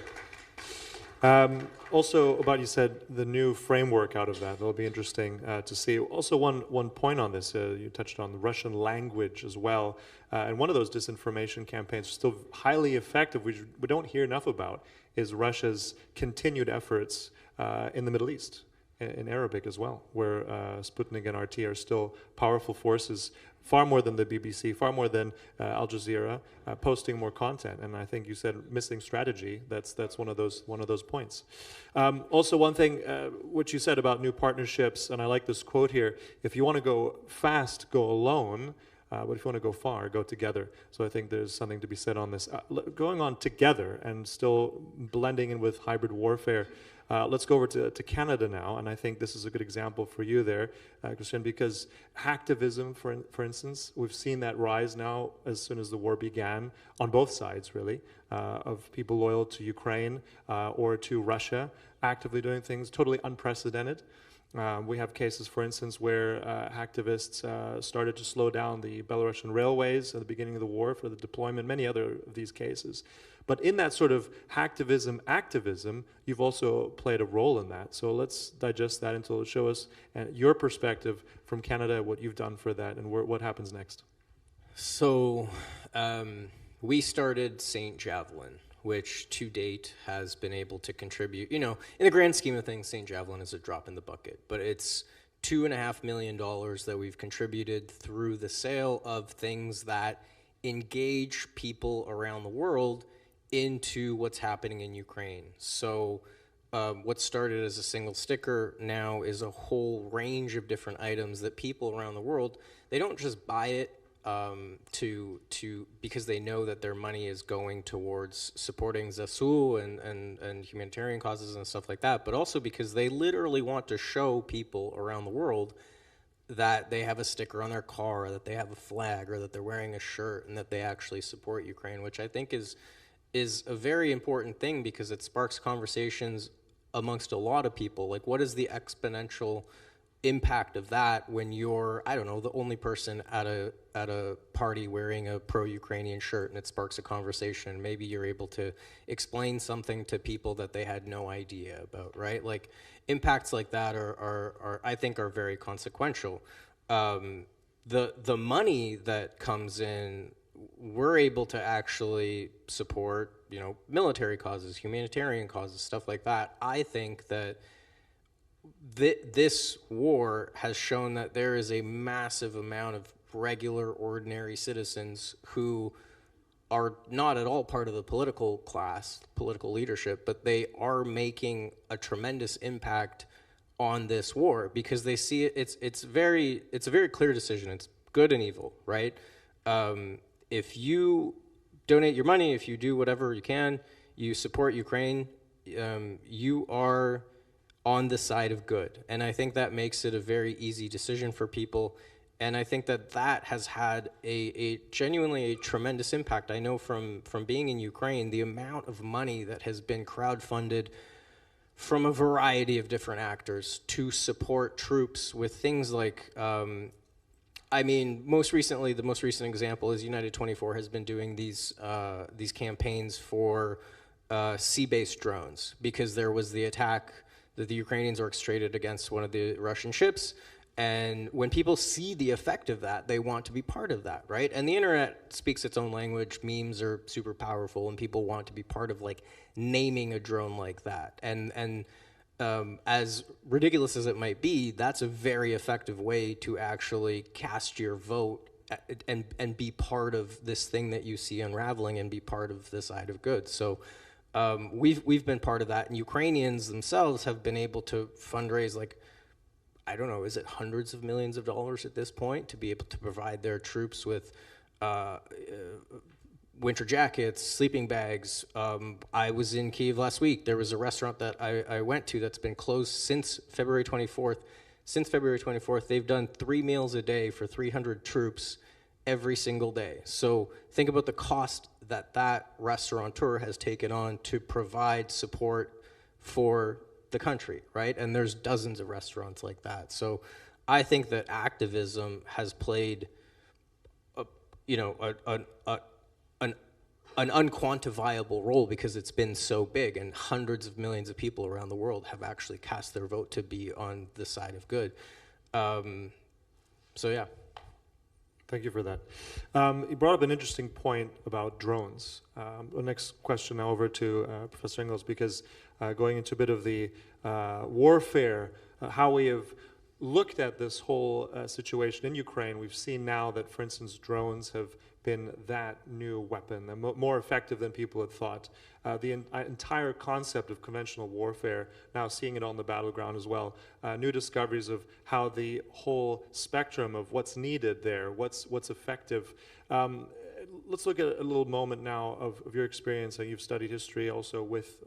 Also, about you said the new framework out of that. That'll be interesting to see. Also, one point on this, you touched on the Russian language as well. And one of those disinformation campaigns still highly effective, which we don't hear enough about, is Russia's continued efforts in the Middle East, in Arabic as well, where Sputnik and RT are still powerful forces, far more than the BBC, far more than Al Jazeera, posting more content. And I think you said missing strategy. That's one of those points. Also, one thing which you said about new partnerships, and I like this quote here: "If you want to go fast, go alone. But if you want to go far, go together." So I think there's something to be said on this. Going on together and still blending in with hybrid warfare. Let's go over to Canada now, and I think this is a good example for you there, Christian, because hacktivism, for instance, we've seen that rise now as soon as the war began, on both sides, really, of people loyal to Ukraine or to Russia, actively doing things totally unprecedented. We have cases, for instance, where hacktivists started to slow down the Belarusian railways at the beginning of the war for the deployment, many other of these cases. But in that sort of hacktivism, activism, you've also played a role in that. So let's digest that and show us your perspective from Canada, what you've done for that, and what happens next. So we started St. Javelin, which to date has been able to contribute, in the grand scheme of things, St. Javelin is a drop in the bucket, but it's $2.5 million that we've contributed through the sale of things that engage people around the world into what's happening in Ukraine. So what started as a single sticker now is a whole range of different items that people around the world, they don't just buy it because they know that their money is going towards supporting ZSU and humanitarian causes and stuff like that, but also because they literally want to show people around the world that they have a sticker on their car, or that they have a flag, or that they're wearing a shirt, and that they actually support Ukraine, which I think is a very important thing, because it sparks conversations amongst a lot of people. Like, what is the exponential impact of that when you're, I don't know, the only person at a party wearing a pro-Ukrainian shirt, and it sparks a conversation? Maybe you're able to explain something to people that they had no idea about, right? Like, impacts like that are I think are very consequential. The money that comes in, we're able to actually support, military causes, humanitarian causes, stuff like that. I think that this war has shown that there is a massive amount of regular, ordinary citizens who are not at all part of the political class, political leadership, but they are making a tremendous impact on this war, because they see it. It's a very clear decision. It's good and evil, right? If you donate your money, if you do whatever you can, you support Ukraine, you are on the side of good. And I think that makes it a very easy decision for people. And I think that has had a genuinely a tremendous impact. I know from being in Ukraine, the amount of money that has been crowdfunded from a variety of different actors to support troops with things like, most recently, the most recent example is United 24 has been doing these campaigns for sea-based drones, because there was the attack that the Ukrainians orchestrated against one of the Russian ships. And when people see the effect of that, they want to be part of that, right? And the internet speaks its own language. Memes are super powerful, and people want to be part of, like, naming a drone like that. And as ridiculous as it might be, that's a very effective way to actually cast your vote and be part of this thing that you see unraveling, and be part of the side of good. So we've been part of that, and Ukrainians themselves have been able to fundraise, like, I don't know, is it hundreds of millions of dollars at this point, to be able to provide their troops with winter jackets, sleeping bags. I was in Kyiv last week. There was a restaurant that I went to that's been closed since February 24th. Since February 24th, they've done 3 meals a day for 300 troops every single day. So think about the cost that that restaurateur has taken on to provide support for the country, right? And there's dozens of restaurants like that. So I think that activism has played, an unquantifiable role because it's been so big, and hundreds of millions of people around the world have actually cast their vote to be on the side of good. So yeah. Thank you for that. You brought up an interesting point about drones. The next question now over to Professor Engels, because going into a bit of the warfare, how we have looked at this whole situation in Ukraine, we've seen now that, for instance, drones have been that new weapon, more effective than people had thought. The entire concept of conventional warfare, now seeing it on the battleground as well, new discoveries of how the whole spectrum of what's needed there, what's effective. Let's look at a little moment now of your experience. You've studied history also with,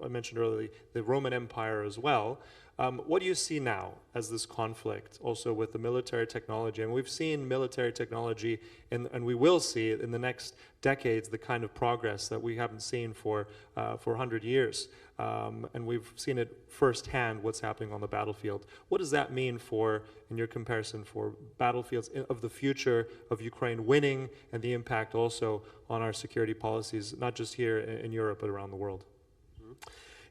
I mentioned earlier, the Roman Empire as well. What do you see now as this conflict also with the military technology? And we've seen military technology, and we will see in the next decades the kind of progress that we haven't seen for 100 years. And we've seen it firsthand, what's happening on the battlefield. What does that mean for, in your comparison, for battlefields of the future of Ukraine winning, and the impact also on our security policies, not just here in Europe, but around the world?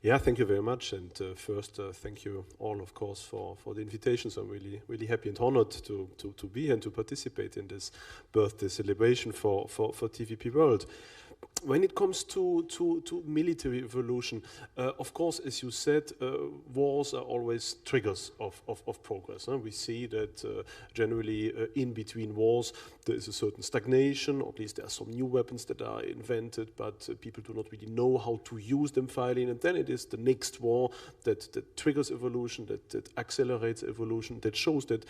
Yeah, thank you very much. And first, thank you all, of course, for the invitation. So I'm really happy and honored to be here and to participate in this birthday celebration for TVP World. When it comes to military evolution, of course, as you said, wars are always triggers of progress. We see that generally in between wars there is a certain stagnation, or at least there are some new weapons that are invented, but people do not really know how to use them finally, and then it is the next war that triggers evolution, that accelerates evolution, that shows that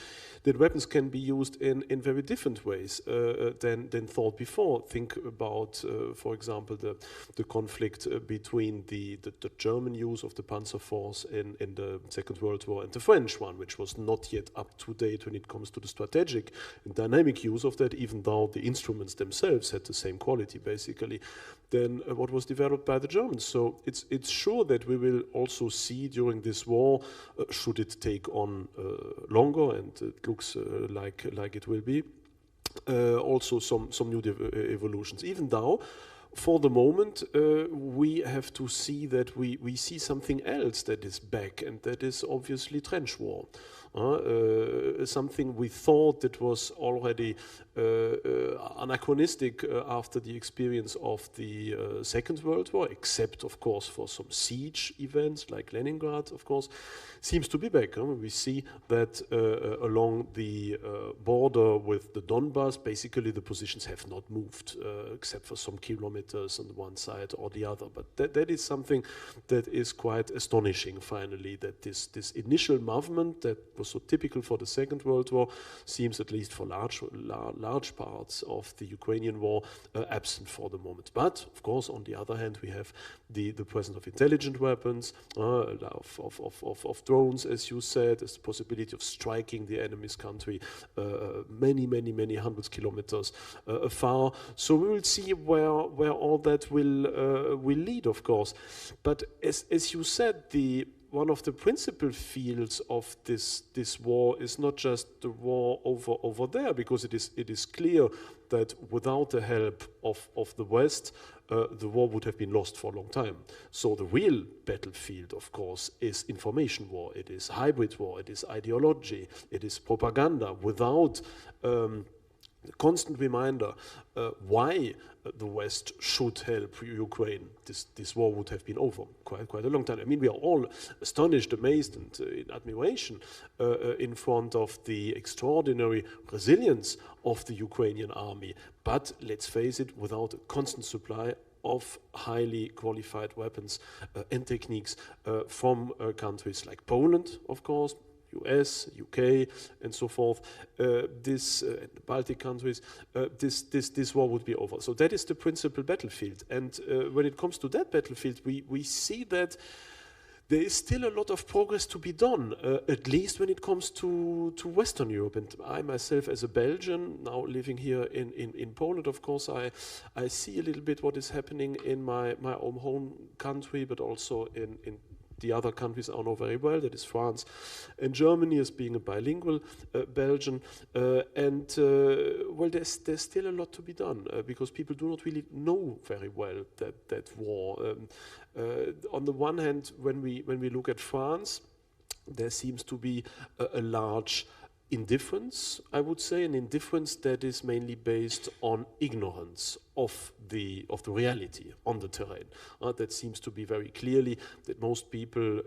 weapons can be used in very different ways than thought before. Think about, for example, the conflict between the German use of the Panzer Force in the Second World War and the French one, which was not yet up to date when it comes to the strategic and dynamic use of that, even though the instruments themselves had the same quality, basically, than what was developed by the Germans. So it's sure that we will also see during this war, should it take on longer, and it looks like it will be, also some new evolutions, even though for the moment we have to see that we see something else that is back, and that is obviously trench war. Something we thought that was already anachronistic after the experience of the Second World War, except of course for some siege events like Leningrad, of course, seems to be back. We see that along the border with the Donbass, basically the positions have not moved except for some kilometers on one side or the other. But that is something that is quite astonishing, finally, that this initial movement that was so typical for the Second World War seems, at least for large parts of the Ukrainian war, absent for the moment. But of course, on the other hand, we have the presence of intelligent weapons, of drones, as you said, as the possibility of striking the enemy's country many hundreds kilometers far. So we will see where all that will lead, of course. But as you said, one of the principal fields of this war is not just the war over there, because it is clear that without the help of the West, the war would have been lost for a long time. So the real battlefield, of course, is information war, it is hybrid war, it is ideology, it is propaganda. Without constant reminder why the West should help Ukraine, this war would have been over quite a long time. I mean, we are all astonished, amazed, and in admiration in front of the extraordinary resilience of the Ukrainian army. But let's face it, without a constant supply of highly qualified weapons and techniques from countries like Poland, of course, US, UK, and so forth, the Baltic countries, this war would be over. So that is the principal battlefield. And when it comes to that battlefield, we see that there is still a lot of progress to be done, at least when it comes to Western Europe. And I myself, as a Belgian, now living here in Poland, of course, I see a little bit what is happening in my own home country, but also in the other countries I know very well, that is France and Germany, as being a bilingual Belgian. Well, there's still a lot to be done because people do not really know very well that war. On the one hand, when we look at France, there seems to be a large indifference, I would say, an indifference that is mainly based on ignorance of the reality on the terrain. That seems to be very clearly that most people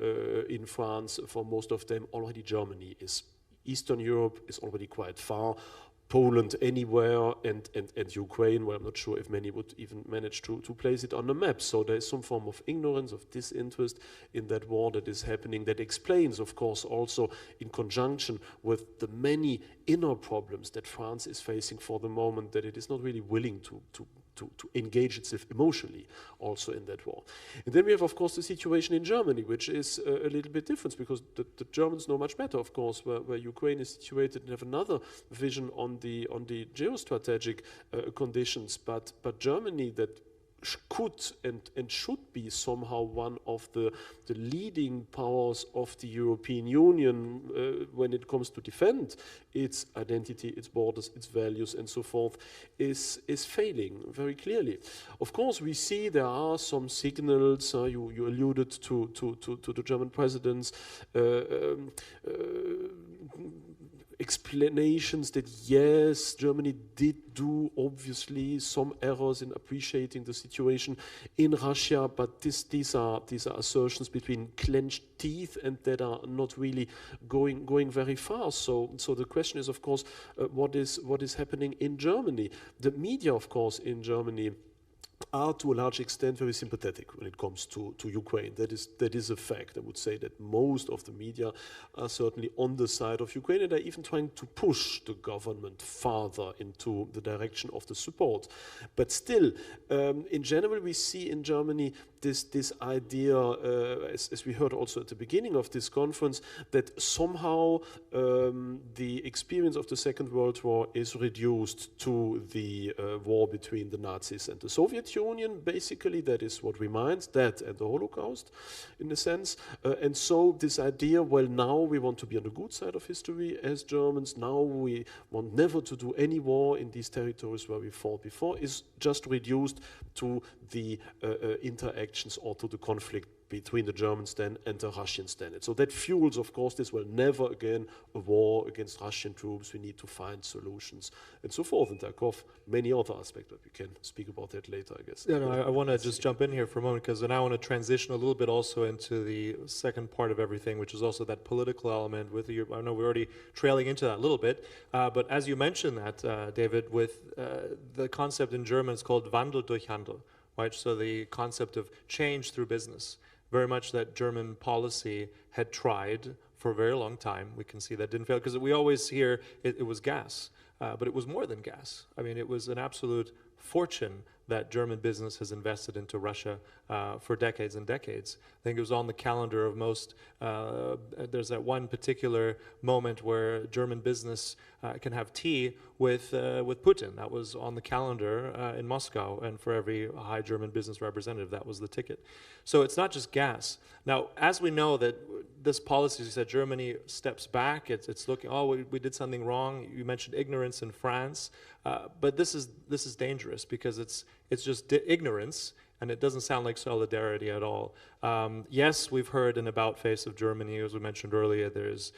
in France, for most of them, already Germany is Eastern Europe, is already quite far. Poland anywhere, and Ukraine, well, I'm not sure if many would even manage to place it on the map. So there is some form of ignorance, of disinterest in that war that is happening. That explains, of course, also in conjunction with the many inner problems that France is facing for the moment, that it is not really willing to engage itself emotionally also in that war. And then we have, of course, the situation in Germany, which is a little bit different because the Germans know much better, of course, where Ukraine is situated and have another vision on the geostrategic conditions. But Germany, that could and should be somehow one of the leading powers of the European Union when it comes to defend its identity, its borders, its values, and so forth, is failing very clearly. Of course, we see there are some signals. You alluded to the German president's explanations that yes, Germany did do obviously some errors in appreciating the situation in Russia, but these are assertions between clenched teeth and that are not really going very far. So the question is, of course, what is happening in Germany? The media, of course, in Germany are to a large extent very sympathetic when it comes to Ukraine. That is a fact. I would say that most of the media are certainly on the side of Ukraine, and are even trying to push the government farther into the direction of the support. But still, in general, we see in Germany this idea, as we heard also at the beginning of this conference, that somehow the experience of the Second World War is reduced to the war between the Nazis and the Soviet Union. Basically, that is what reminds that and the Holocaust, in a sense. And so this idea, well, now we want to be on the good side of history as Germans. Now we want never to do any war in these territories where we fought before, is just reduced to the interactions or to the conflict between the Germans then and the Russians then. And so that fuels, of course, this will never again a war against Russian troops. We need to find solutions and so forth. And Tarkov, many other aspects, but we can speak about that later, I guess. Yeah, no, I want to just jump in here for a moment because then I want to transition a little bit also into the second part of everything, which is also that political element with your, I know we're already trailing into that a little bit, but as you mentioned that, David, with the concept in German, it's called Wandel durch Handel, right? So the concept of change through business. Very much that German policy had tried for a very long time. We can see that didn't fail because we always hear it was gas, but it was more than gas. I mean, it was an absolute fortune that German business has invested into Russia for decades and decades. I think it was on the calendar of most, there's that one particular moment where German business can have tea with Putin. That was on the calendar in Moscow, and for every high German business representative, that was the ticket. So it's not just gas. Now, as we know that this policy, as you said, Germany steps back, it's looking, oh, we did something wrong. You mentioned ignorance in France, but this is dangerous because it's just ignorance, and it doesn't sound like solidarity at all. Yes, we've heard an about face of Germany, as we mentioned earlier, there's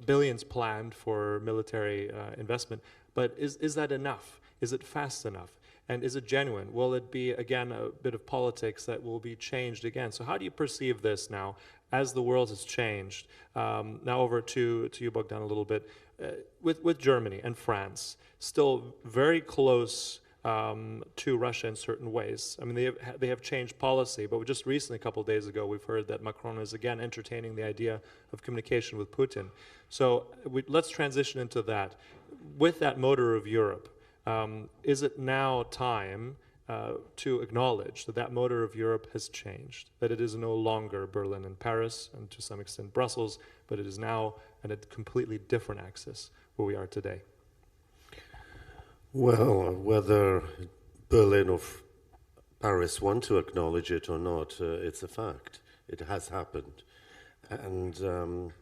billions planned for military investment, but is that enough? Is it fast enough? And is it genuine? Will it be, again, a bit of politics that will be changed again? So how do you perceive this now as the world has changed? Now over to you, Bogdan, a little bit. With Germany and France, still very close to Russia in certain ways. I mean, they have changed policy, but just recently, a couple of days ago, we've heard that Macron is again entertaining the idea of communication with Putin. So let's transition into that. With that motor of Europe, is it now time to acknowledge that that motor of Europe has changed, that it is no longer Berlin and Paris, and to some extent Brussels, but it is now at a completely different axis where we are today? Well, whether Berlin or Paris want to acknowledge it or not, it's a fact. It has happened. And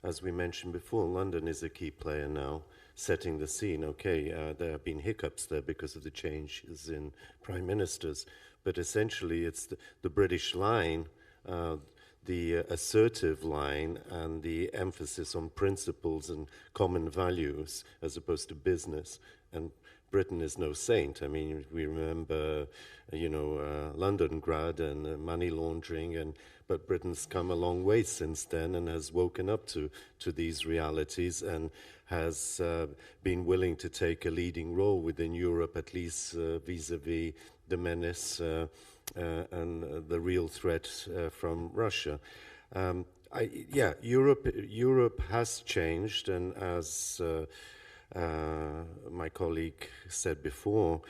as we mentioned before, London is a key player now, setting the scene. Okay, there have been hiccups there because of the changes in prime ministers, but essentially it's the British line, the assertive line, and the emphasis on principles and common values as opposed to business. And Britain is no saint. I mean, we remember, Londongrad and money laundering, but Britain's come a long way since then and has woken up to these realities and has been willing to take a leading role within Europe, at least vis-a-vis the menace and the real threat from Russia. Europe has changed, and as my colleague said before,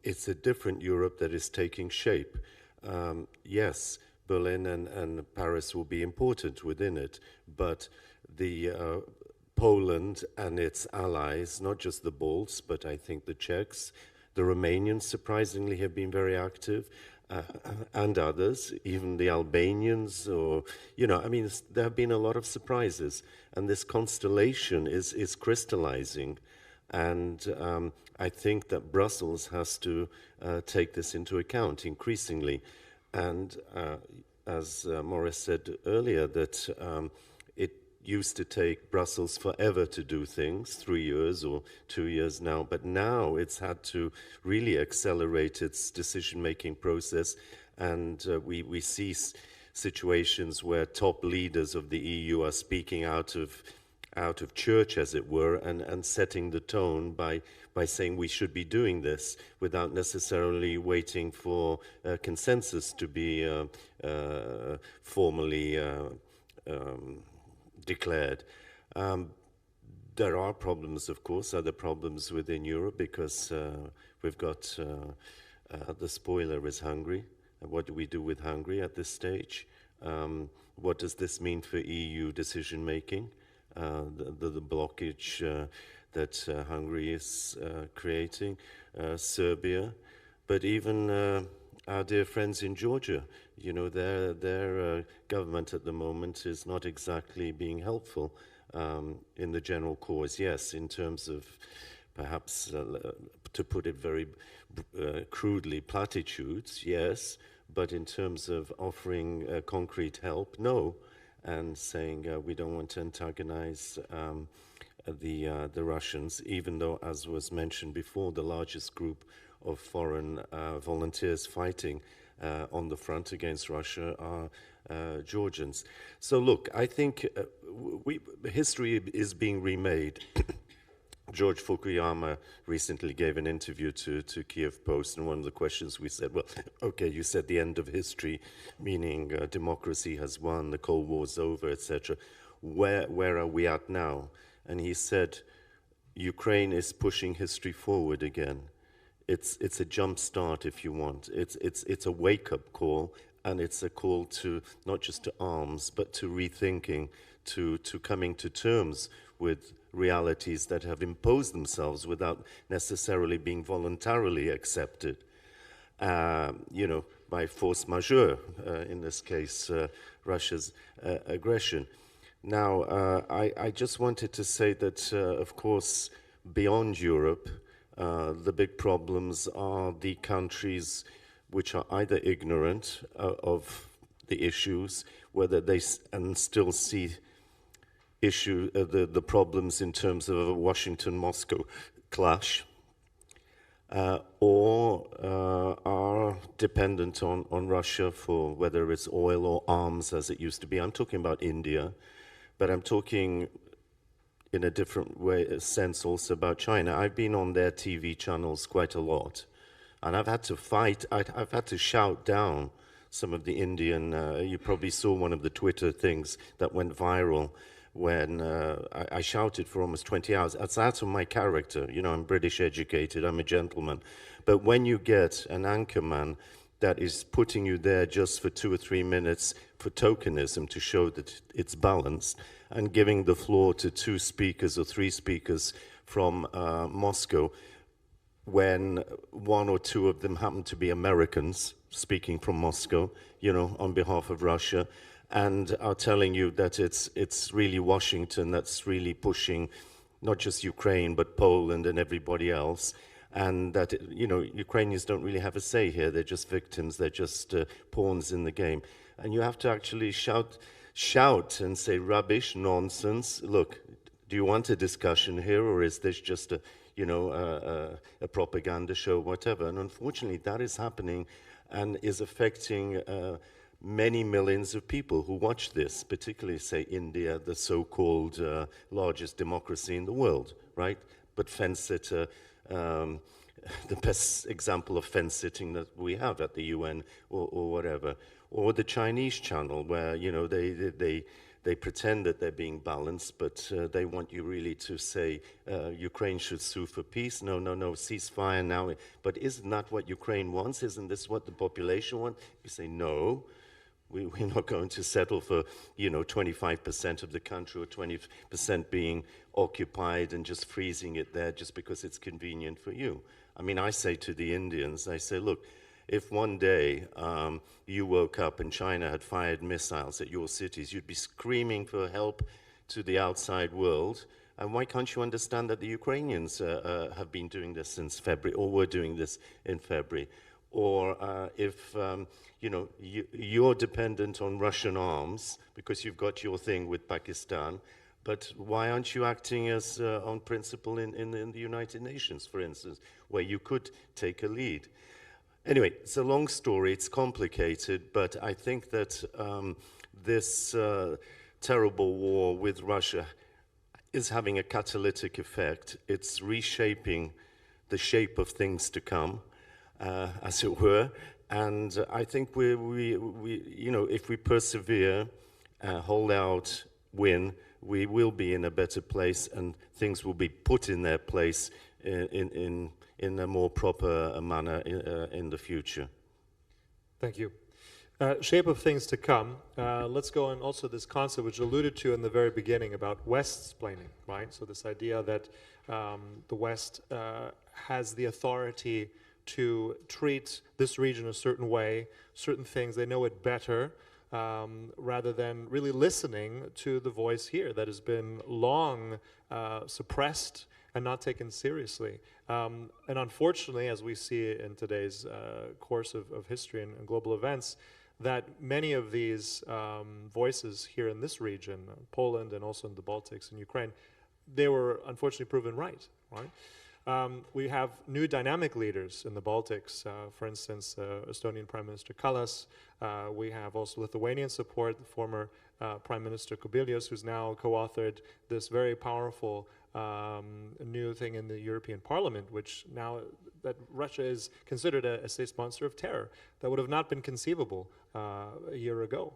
it's a different Europe that is taking shape. Yes, Berlin and Paris will be important within it, but the Poland and its allies, not just the Balts, but I think the Czechs, the Romanians surprisingly have been very active, and others, even the Albanians, or, there have been a lot of surprises, and this constellation is crystallizing, and I think that Brussels has to take this into account increasingly. And as Maurice said earlier, that it used to take Brussels forever to do things, 3 years or 2 years now, but now it's had to really accelerate its decision-making process, and we see situations where top leaders of the EU are speaking out of church, as it were, and setting the tone by saying we should be doing this without necessarily waiting for consensus to be formally declared. There are problems, of course, other problems within Europe, because we've got the spoiler is Hungary. What do we do with Hungary at this stage? What does this mean for EU decision making? The blockage that Hungary is creating, Serbia, but even our dear friends in Georgia. Their government at the moment is not exactly being helpful in the general cause. Yes, in terms of perhaps, to put it very crudely, platitudes, yes, but in terms of offering concrete help, no, and saying we don't want to antagonize the Russians, even though, as was mentioned before, the largest group of foreign volunteers fighting on the front against Russia are Georgians. So look, I think history is being remade. George Fukuyama recently gave an interview to Kiev Post, and one of the questions we said, well, okay, you said the end of history, meaning democracy has won, the Cold War's over, etc. Where are we at now? And he said, Ukraine is pushing history forward again. It's a jump start, if you want. It's a wake-up call, and it's a call to not just to arms, but to rethinking, to coming to terms with realities that have imposed themselves without necessarily being voluntarily accepted, by force majeure, in this case, Russia's aggression. Now, I just wanted to say that, of course, beyond Europe, the big problems are the countries which are either ignorant of the issues, whether they still see the problems in terms of a Washington-Moscow clash, or are dependent on Russia for whether it's oil or arms, as it used to be. I'm talking about India, but I'm talking in a different sense also about China. I've been on their TV channels quite a lot, and I've had to fight, I've had to shout down some of the Indian, you probably saw one of the Twitter things that went viral, when I shouted for almost 20 hours. That's out of my character. You know, I'm British educated, I'm a gentleman. But when you get an anchorman that is putting you there just for 2 or 3 minutes for tokenism to show that it's balanced, and giving the floor to 2 speakers or 3 speakers from Moscow, when 1 or 2 of them happen to be Americans speaking from Moscow, you know, on behalf of Russia, and are telling you that it's really Washington that's really pushing not just Ukraine, but Poland and everybody else, and that, you know, Ukrainians don't really have a say here. They're just victims. They're just pawns in the game. And you have to actually shout and say rubbish, nonsense. Look, do you want a discussion here, or is this just a, you know, a propaganda show, whatever? And unfortunately, that is happening and is affecting many millions of people who watch this, particularly, say, India, the so-called largest democracy in the world, right? But fence-sitter, the best example of fence-sitting that we have at the UN or whatever, or the Chinese channel, where, you know, they pretend that they're being balanced, but they want you really to say Ukraine should sue for peace. No, ceasefire now. But isn't that what Ukraine wants? Isn't this what the population wants? You say, no, we're not going to settle for, you know, 25% of the country or 20% being occupied and just freezing it there just because it's convenient for you. I mean, I say to the Indians, I say, look, if one day you woke up and China had fired missiles at your cities, you'd be screaming for help to the outside world. And why can't you understand that the Ukrainians have been doing this since February, or were doing this in February? Or if you know, you're dependent on Russian arms because you've got your thing with Pakistan, but why aren't you acting as on principle in the United Nations, for instance, where you could take a lead? Anyway, it's a long story, it's complicated, but I think that this terrible war with Russia is having a catalytic effect. It's reshaping the shape of things to come, as it were. And I think we you know, if we persevere, hold out, win, we will be in a better place, and things will be put in their place in a more proper manner in the future. Thank you. Shape of things to come. Let's go on also this concept which alluded to in the very beginning about Westsplaining, right? So this idea that the West has the authority to treat this region a certain way, certain things, they know it better, rather than really listening to the voice here that has been long suppressed and not taken seriously. And unfortunately, as we see in today's course of history and global events, that many of these voices here in this region, Poland and also in the Baltics and Ukraine, they were unfortunately proven right? We have new dynamic leaders in the Baltics, for instance, Estonian Prime Minister Kallas. We have also Lithuanian support, the former Prime Minister Kubilius, who's now co-authored this very powerful new thing in the European Parliament, which now that Russia is considered a state sponsor of terror. That would have not been conceivable a year ago.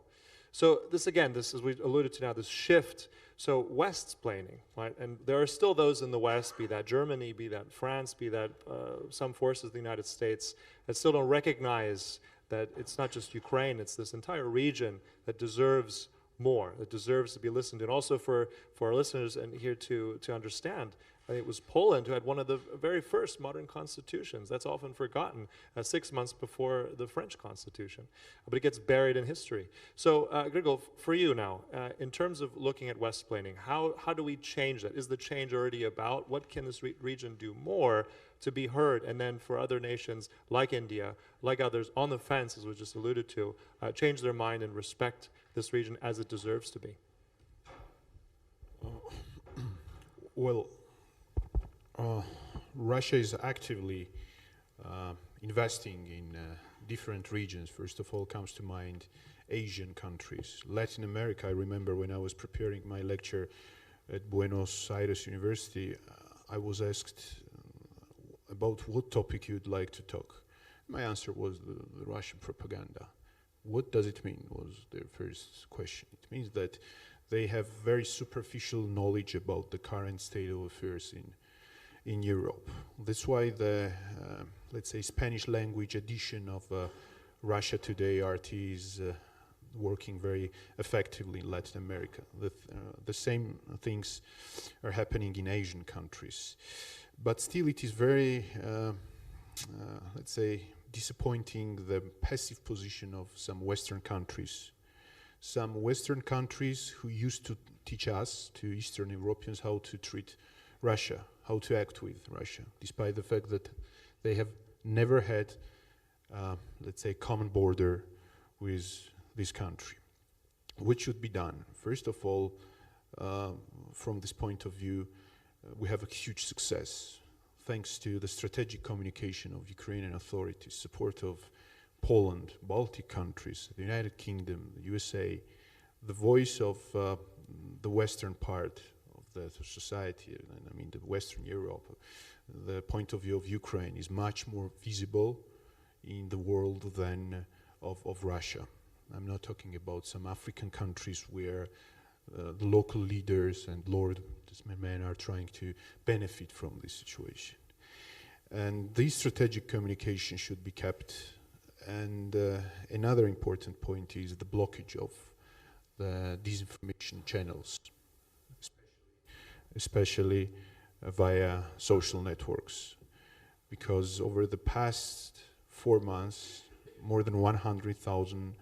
So this, again, this, as we alluded to now, this shift. So Westsplaining, right? And there are still those in the West, be that Germany, be that France, be that some forces of the United States, that still don't recognize that it's not just Ukraine, it's this entire region that deserves more, that deserves to be listened to. And also for our listeners and here to understand, I think it was Poland who had one of the very first modern constitutions. That's often forgotten, 6 months before the French Constitution. But it gets buried in history. So, Grigol, for you now, in terms of looking at Westsplaining, how do we change that? Is the change already about? What can this region do more to be heard? And then for other nations like India, like others on the fence, as we just alluded to, change their mind and respect this region as it deserves to be? Well, Russia is actively investing in different regions. First of all, comes to mind Asian countries. Latin America, I remember when I was preparing my lecture at Buenos Aires University, I was asked about what topic you'd like to talk. My answer was the Russian propaganda. What does it mean, was their first question. It means that they have very superficial knowledge about the current state of affairs in Europe. That's why the, let's say, Spanish language edition of Russia Today RT is working very effectively in Latin America. The same things are happening in Asian countries. But still it is very, let's say, disappointing the passive position of some Western countries. Some Western countries who used to teach us, to Eastern Europeans, how to treat Russia, how to act with Russia, despite the fact that they have never had, let's say, common border with this country. What should be done? First of all, from this point of view, we have a huge success thanks to the strategic communication of Ukrainian authorities, support of Poland, Baltic countries, the United Kingdom, the USA, the voice of the western part of the society, and I mean the Western Europe. The point of view of Ukraine is much more visible in the world than of Russia. I'm not talking about some African countries where the local leaders and men are trying to benefit from this situation. And this strategic communication should be kept. And another important point is the blockage of the disinformation channels, especially via social networks. Because over the past 4 months, more than 100,000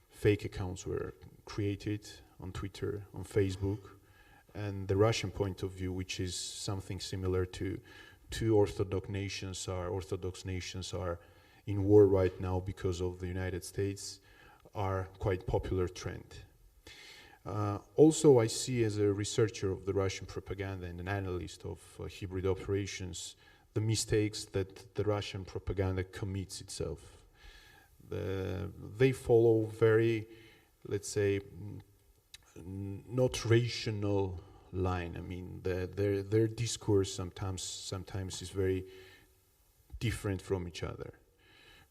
fake accounts were created on Twitter, on Facebook, and the Russian point of view, which is something similar to two Orthodox nations are in war right now because of the United States, are quite popular trend. Also, I see as a researcher of the Russian propaganda and an analyst of hybrid operations, the mistakes that the Russian propaganda commits itself. They follow very, let's say, not rational line. I mean, their discourse sometimes is very different from each other.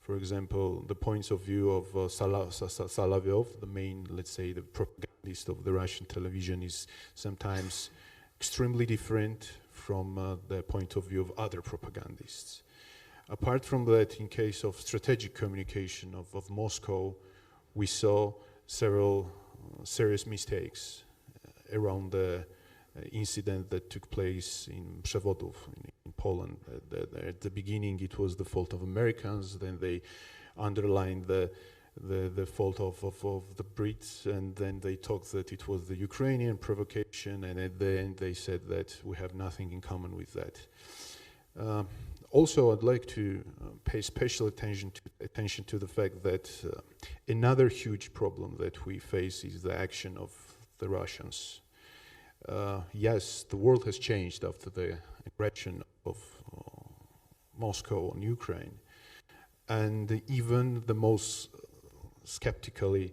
For example, the points of view of Solovyov, the main, let's say, the propagandist of the Russian television, is sometimes extremely different from the point of view of other propagandists. Apart from that, in case of strategic communication of Moscow, we saw several serious mistakes around the incident that took place in Przewodów in Poland. At the beginning, it was the fault of Americans. Then they underlined the fault of the Brits, and then they talked that it was the Ukrainian provocation. And at the end, they said that we have nothing in common with that. Also, I'd like to pay special attention to the fact that another huge problem that we face is the action of the Russians. Yes, the world has changed after the aggression of Moscow on Ukraine, and even the most skeptical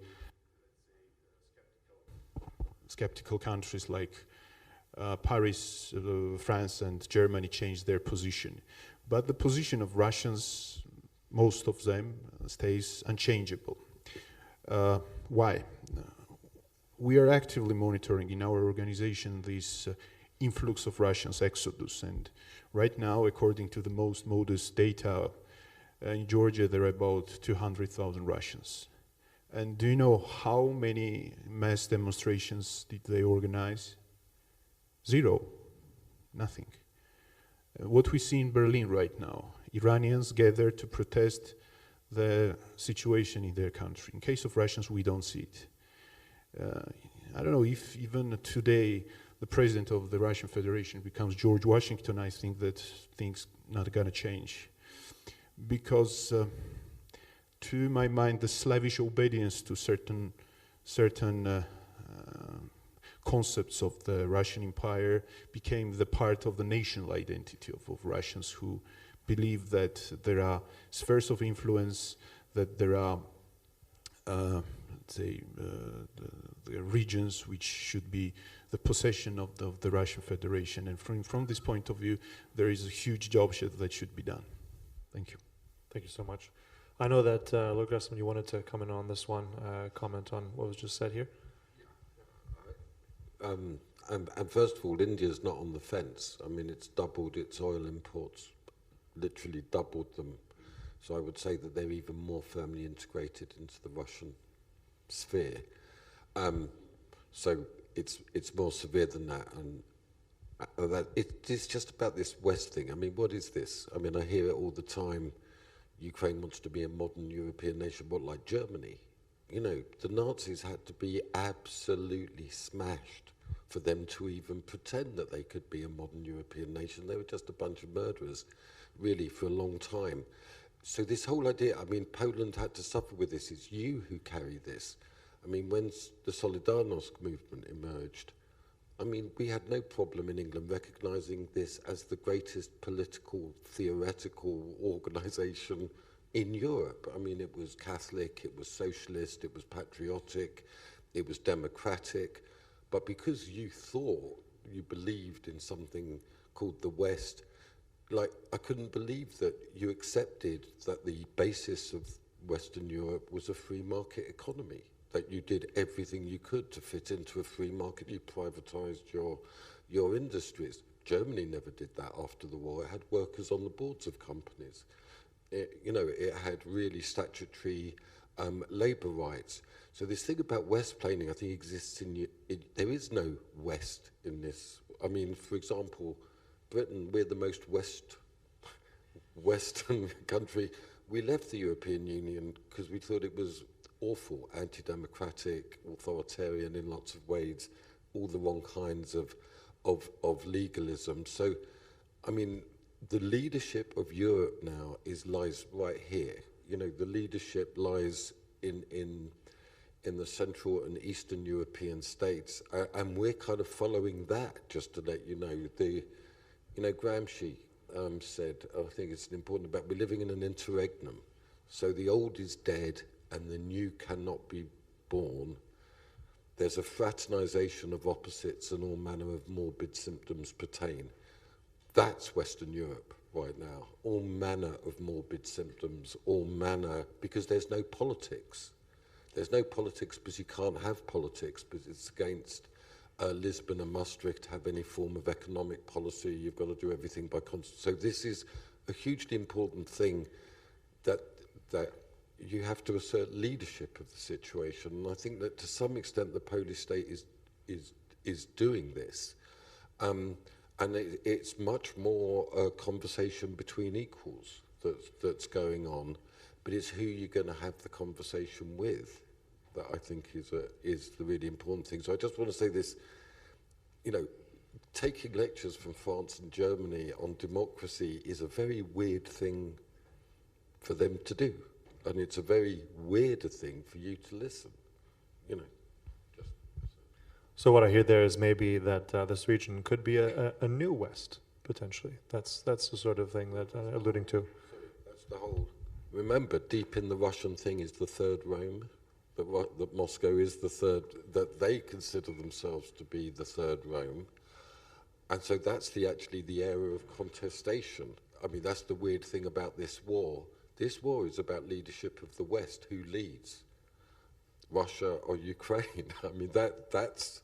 countries like Paris, France, and Germany changed their position. But the position of Russians, most of them, stays unchangeable. Why? We are actively monitoring in our organization this influx of Russians, exodus, and right now, according to the most modest data, in Georgia there are about 200,000 Russians. And do you know how many mass demonstrations did they organize? 0, nothing. What we see in Berlin right now, Iranians gather to protest the situation in their country. In case of Russians, we don't see it. I don't know if even today the president of the Russian Federation becomes George Washington. I think that things not gonna change, because to my mind, the slavish obedience to certain concepts of the Russian Empire became the part of the national identity of Russians, who believe that there are spheres of influence, that there are the regions which should be the possession of the Russian Federation. And from this point of view, there is a huge job that should be done. Thank you. Thank you so much. I know that, Lord Glasman, you wanted to come in on this one, comment on what was just said here. And first of all, India's not on the fence. I mean, it's doubled its oil imports, literally doubled them. So I would say that they're even more firmly integrated into the Russian sphere. So it's more severe than that. And that it's just about this West thing. I mean, what is this? I mean, I hear it all the time. Ukraine wants to be a modern European nation, what, like Germany? You know, the Nazis had to be absolutely smashed for them to even pretend that they could be a modern European nation. They were just a bunch of murderers, really, for a long time. So this whole idea, I mean, Poland had to suffer with this. It's you who carry this. I mean, when the Solidarność movement emerged, I mean, we had no problem in England recognising this as the greatest political, theoretical organisation in Europe. I mean, it was Catholic, it was socialist, it was patriotic, it was democratic. But because you thought, you believed in something called the West, like, I couldn't believe that you accepted that the basis of Western Europe was a free market economy, that you did everything you could to fit into a free market. You privatized your industries. Germany never did that after the war. It had workers on the boards of companies. It had really statutory labor rights. So this thing about Westsplaining, I think, exists there is no West in this. I mean, for example, Britain, we're the most Western country. We left the European Union because we thought it was awful, anti-democratic, authoritarian in lots of ways, all the wrong kinds of legalism. So, I mean, the leadership of Europe now lies right here. You know, the leadership lies in the Central and Eastern European states, and we're kind of following that. Just to let you know, Gramsci said, I think it's important about, we're living in an interregnum. So the old is dead and the new cannot be born. There's a fraternization of opposites and all manner of morbid symptoms pertain. That's Western Europe right now. All manner of morbid symptoms, all manner, because there's no politics. There's no politics because you can't have politics, because it's against Lisbon and Maastricht to have any form of economic policy. You've got to do everything by So this is a hugely important thing that you have to assert leadership of the situation. And I think that to some extent the Polish state is doing this. And it's much more a conversation between equals that's going on, but it's who you're going to have the conversation with that I think is the really important thing. So I just want to say this, you know, taking lectures from France and Germany on democracy is a very weird thing for them to do. And it's a very weirder thing for you to listen, you know. So what I hear there is maybe that this region could be a new West, potentially. That's the sort of thing that I'm alluding to. That's the whole... Remember, deep in the Russian thing is the third Rome, that Moscow is the third, that they consider themselves to be the third Rome. And so that's actually the area of contestation. I mean, that's the weird thing about this war. This war is about leadership of the West. Who leads? Russia or Ukraine? I mean, that's...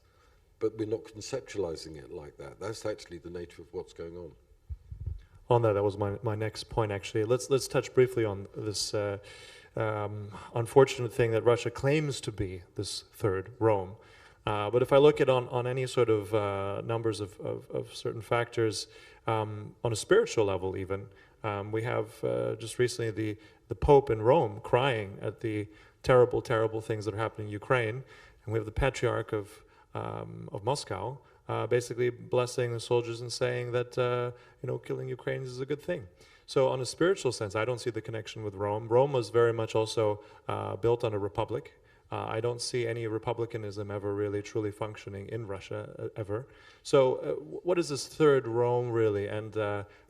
But we're not conceptualizing it like that. That's actually the nature of what's going on. On that was my next point, actually. Let's touch briefly on this unfortunate thing that Russia claims to be this third Rome. But if I look at on any sort of numbers of certain factors, on a spiritual level even, we have just recently the Pope in Rome crying at the terrible, terrible things that are happening in Ukraine, and we have the Patriarch of Moscow basically blessing the soldiers and saying that killing Ukrainians is a good thing. So on a spiritual sense, I don't see the connection with Rome. Rome was very much also built on a republic. I don't see any republicanism ever really truly functioning in Russia ever. So what is this third Rome really? And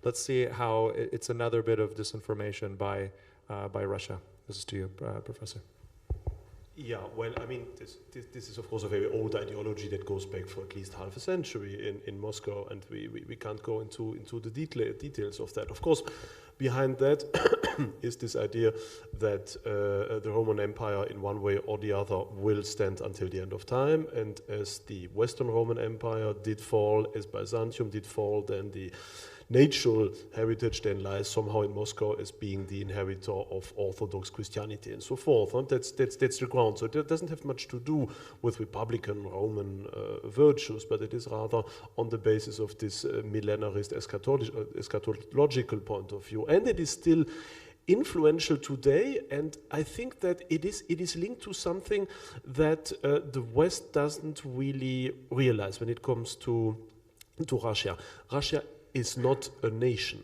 let's see how it's another bit of disinformation by Russia. This is to you, Professor. Yeah, well, I mean, this is of course a very old ideology that goes back for at least half a century in Moscow, and we can't go into the details of that. Of course, behind that is this idea that the Roman Empire in one way or the other will stand until the end of time, and as the Western Roman Empire did fall, as Byzantium did fall, then the natural heritage then lies somehow in Moscow as being the inheritor of Orthodox Christianity and so forth. And that's the ground. So it doesn't have much to do with Republican Roman virtues, but it is rather on the basis of this millenarist eschatological point of view. And it is still influential today, and I think that it is linked to something that the West doesn't really realize when it comes to Russia. Russia is not a nation.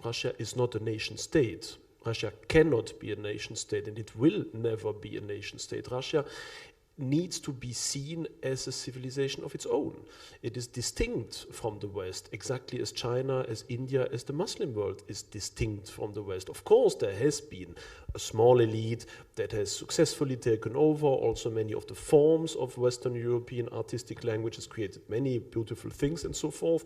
Russia is not a nation state. Russia cannot be a nation state, and it will never be a nation state. Russia needs to be seen as a civilization of its own. It is distinct from the West, exactly as China, as India, as the Muslim world is distinct from the West. Of course, there has been a small elite that has successfully taken over also many of the forms of Western European artistic languages, created many beautiful things and so forth,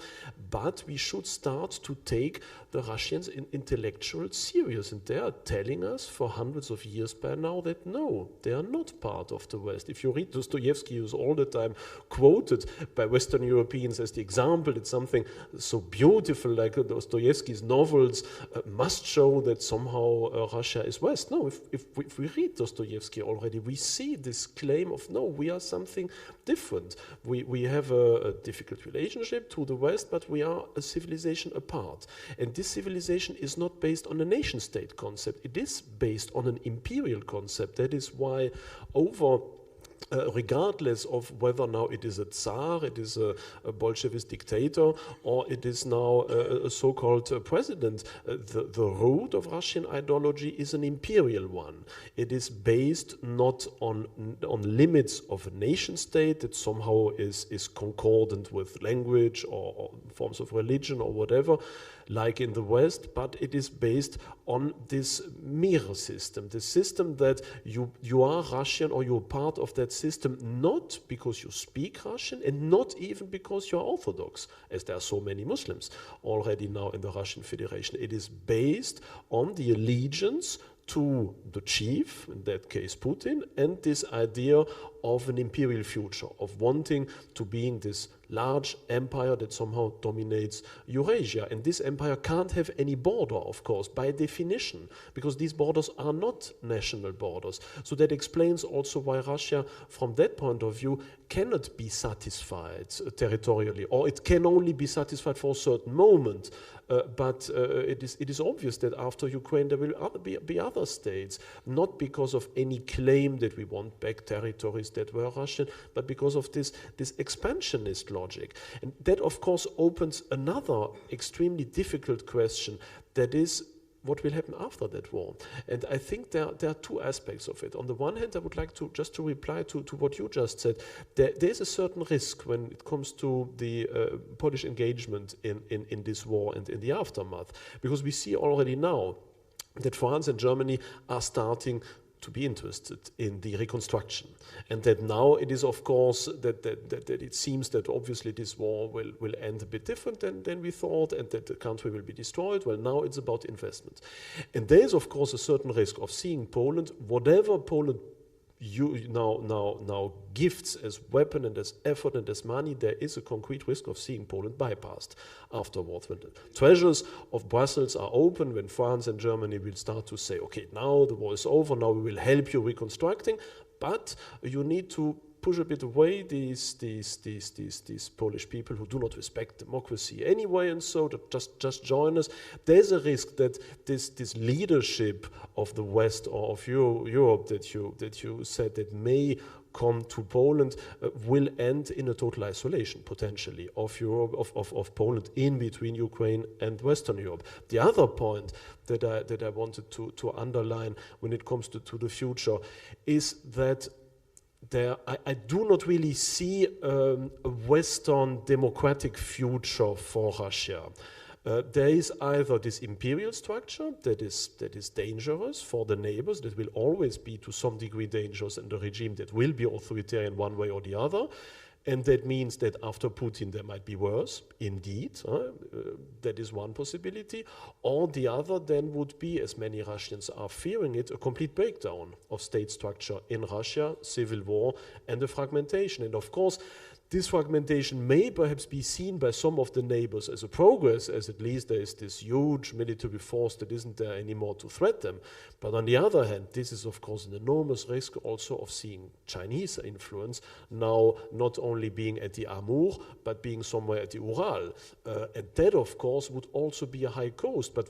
but we should start to take the Russians in intellectuals serious, and they are telling us for hundreds of years by now that no, they are not part of the West. If you read Dostoevsky, who's all the time quoted by Western Europeans as the example, it's something so beautiful like Dostoevsky's novels must show that somehow Russia is West. No, if we read Dostoevsky already, we see this claim of no, we are something different. We have a difficult relationship to the West, but we are a civilization apart. And this civilization is not based on a nation-state concept. It is based on an imperial concept. That is why regardless of whether now it is a Tsar, it is a Bolshevist dictator, or it is now a so-called president, the root of Russian ideology is an imperial one. It is based not on limits of a nation state that somehow is concordant with language or forms of religion or whatever, like in the West, but it is based on this mirror system, the system that you are Russian or you're part of that system, not because you speak Russian and not even because you're Orthodox, as there are so many Muslims already now in the Russian Federation. It is based on the allegiance to the chief, in that case Putin, and this idea of an imperial future, of wanting to being this large empire that somehow dominates Eurasia. And this empire can't have any border, of course, by definition, because these borders are not national borders. So that explains also why Russia, from that point of view, cannot be satisfied territorially, or it can only be satisfied for a certain moment. But it is obvious that after Ukraine there will be other states, not because of any claim that we want back territories that were Russian, but because of this expansionist logic. And that, of course, opens another extremely difficult question, that is, what will happen after that war? And I think there are two aspects of it. On the one hand, I would like to just to reply to what you just said. There's a certain risk when it comes to the Polish engagement in this war and in the aftermath, because we see already now that France and Germany are starting to be interested in the reconstruction, and that now it is, of course, that it seems that obviously this war will end a bit different than we thought, and that the country will be destroyed. Well, now it's about investment, and there is, of course, a certain risk of seeing Poland, whatever Poland now gifts as weapon and as effort and as money, there is a concrete risk of seeing Poland bypassed afterwards. When the treasures of Brussels are open, when France and Germany will start to say, okay, now the war is over, now we will help you reconstructing, but you need to push a bit away these Polish people who do not respect democracy anyway, and so just join us. There's a risk that this leadership of the West or of Europe that you said that may come to Poland will end in a total isolation, potentially, of Europe, of Poland in between Ukraine and Western Europe. The other point that I wanted to underline when it comes to the future is that I do not really see a Western democratic future for Russia. There is either this imperial structure that is dangerous for the neighbors, that will always be to some degree dangerous, and a regime that will be authoritarian one way or the other. And that means that after Putin there might be worse, indeed. That is one possibility. Or the other then would be, as many Russians are fearing it, a complete breakdown of state structure in Russia, civil war, and the fragmentation. And of course, this fragmentation may perhaps be seen by some of the neighbors as a progress, as at least there is this huge military force that isn't there anymore to threat them. But on the other hand, this is of course an enormous risk also of seeing Chinese influence now not only being at the Amur, but being somewhere at the Ural. And that of course would also be a high cost. But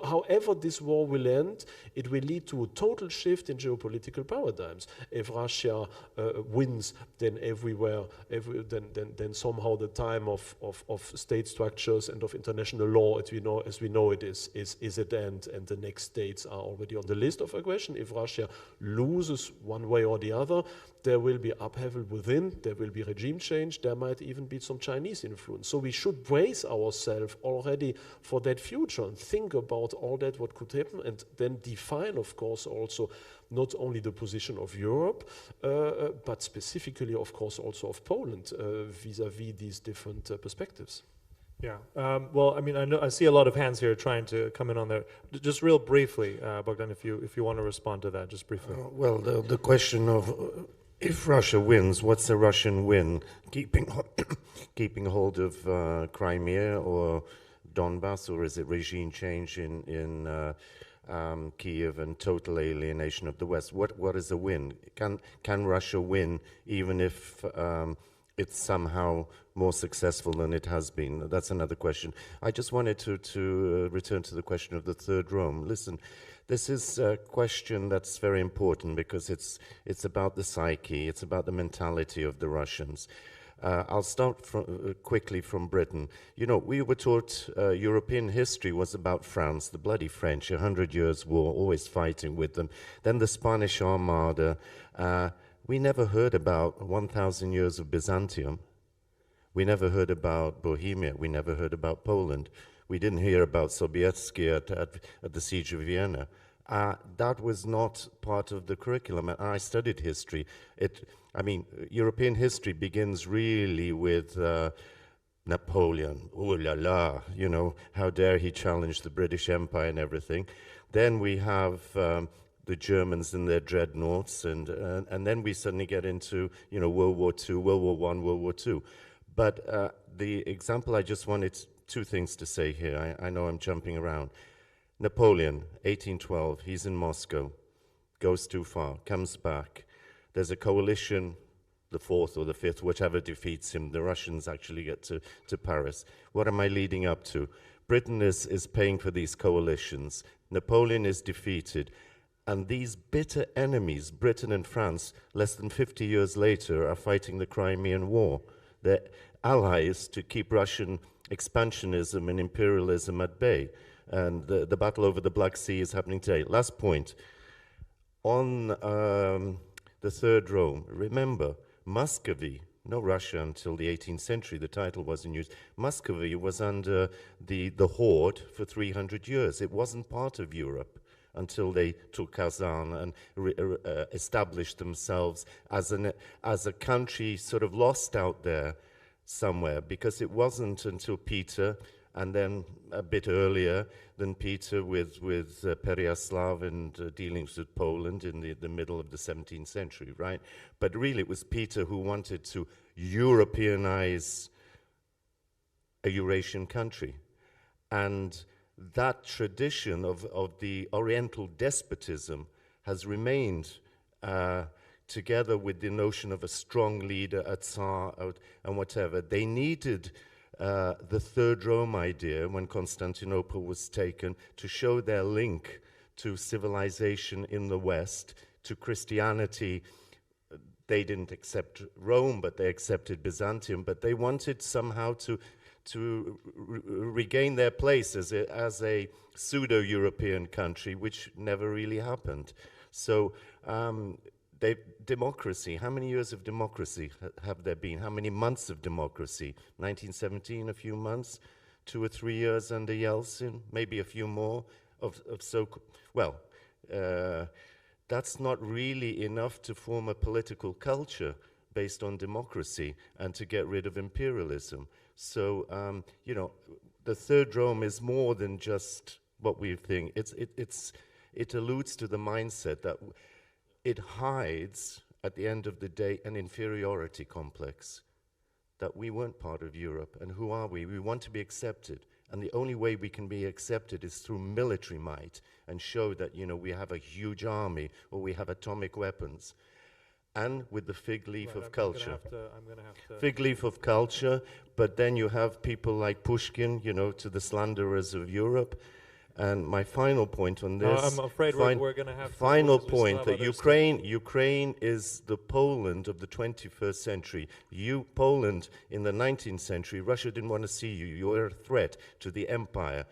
however this war will end, it will lead to a total shift in geopolitical paradigms. If Russia wins, then then somehow the time of state structures and of international law, as we know it is at end, and the next states are already on the list of aggression. If Russia loses one way or the other, there will be upheaval within, there will be regime change, there might even be some Chinese influence. So we should brace ourselves already for that future and think about all that, what could happen, and then define, of course, also not only the position of Europe, but specifically, of course, also of Poland vis-à-vis these different perspectives. Yeah. Well, I mean, I see a lot of hands here trying to come in on there. Just real briefly, Bogdan, if you want to respond to that, just briefly. Well, the question of if Russia wins, what's the Russian win? Keeping hold of Crimea or Donbass, or is it regime change in Kiev and total alienation of the West? What is a win? Can Russia win even if it's somehow more successful than it has been? That's another question. I just wanted to return to the question of the Third Rome. Listen, this is a question that's very important because it's about the psyche, it's about the mentality of the Russians. I'll start quickly from Britain. You know, we were taught European history was about France, the bloody French, 100 years war, always fighting with them. Then the Spanish Armada. We never heard about 1,000 years of Byzantium. We never heard about Bohemia. We never heard about Poland. We didn't hear about Sobieski at the Siege of Vienna. That was not part of the curriculum. And I studied history. European history begins really with Napoleon. Oh la la, you know, how dare he challenge the British Empire and everything. Then we have the Germans and their dreadnoughts, and then we suddenly get into, you know, World War II, World War I, World War II. But the example, I just wanted two things to say here. I know I'm jumping around. Napoleon, 1812, he's in Moscow, goes too far, comes back. There's a coalition, the fourth or the fifth, whichever defeats him. The Russians actually get to Paris. What am I leading up to? Britain is paying for these coalitions. Napoleon is defeated. And these bitter enemies, Britain and France, less than 50 years later, are fighting the Crimean War. They're allies to keep Russian expansionism and imperialism at bay. And the battle over the Black Sea is happening today. Last point. On the Third Rome, remember, Muscovy, no Russia until the 18th century, the title was in use. Muscovy was under the Horde for 300 years. It wasn't part of Europe until they took Kazan and established themselves as a country sort of lost out there somewhere, because it wasn't until Peter, and then a bit earlier than Peter with Pereyaslav and dealings with Poland in the middle of the 17th century, right? But really it was Peter who wanted to Europeanize a Eurasian country. And that tradition of the Oriental despotism has remained together with the notion of a strong leader, a Tsar, and whatever. They needed the Third Rome idea when Constantinople was taken to show their link to civilization in the West, to Christianity. They didn't accept Rome, but they accepted Byzantium, but they wanted somehow to regain their place as a pseudo-European country, which never really happened. So democracy, how many years of democracy have there been? How many months of democracy? 1917, a few months, 2 or 3 years under Yeltsin, maybe a few more that's not really enough to form a political culture. based on democracy and to get rid of imperialism. So, you know, the Third Rome is more than just what we think. It alludes to the mindset that it hides, at the end of the day, an inferiority complex, that we weren't part of Europe, and who are we? We want to be accepted, and the only way we can be accepted is through military might and show that, you know, we have a huge army or we have atomic weapons. And with the fig leaf of culture. I'm gonna have to. Fig leaf of culture, but then you have people like Pushkin, you know, to the slanderers of Europe. And my final point on this. I'm afraid we're going to have to. Final point that Ukraine is the Poland of the 21st century. Poland in the 19th century, Russia didn't want to see you. You were a threat to the empire.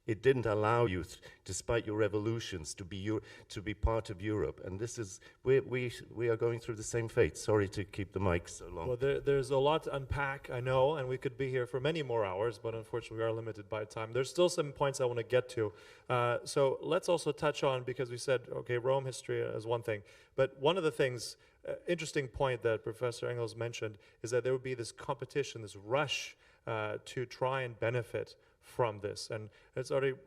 It didn't allow you, despite your revolutions, to be part of Europe. And this is, we are going through the same fate. Sorry to keep the mic so long. Well, there's a lot to unpack, I know, and we could be here for many more hours, but unfortunately we are limited by time. There's still some points I want to get to. So let's also touch on, because we said, okay, Rome history is one thing, but one of the things, interesting point that Professor Engels mentioned, is that there would be this competition, this rush to try and benefit from this, and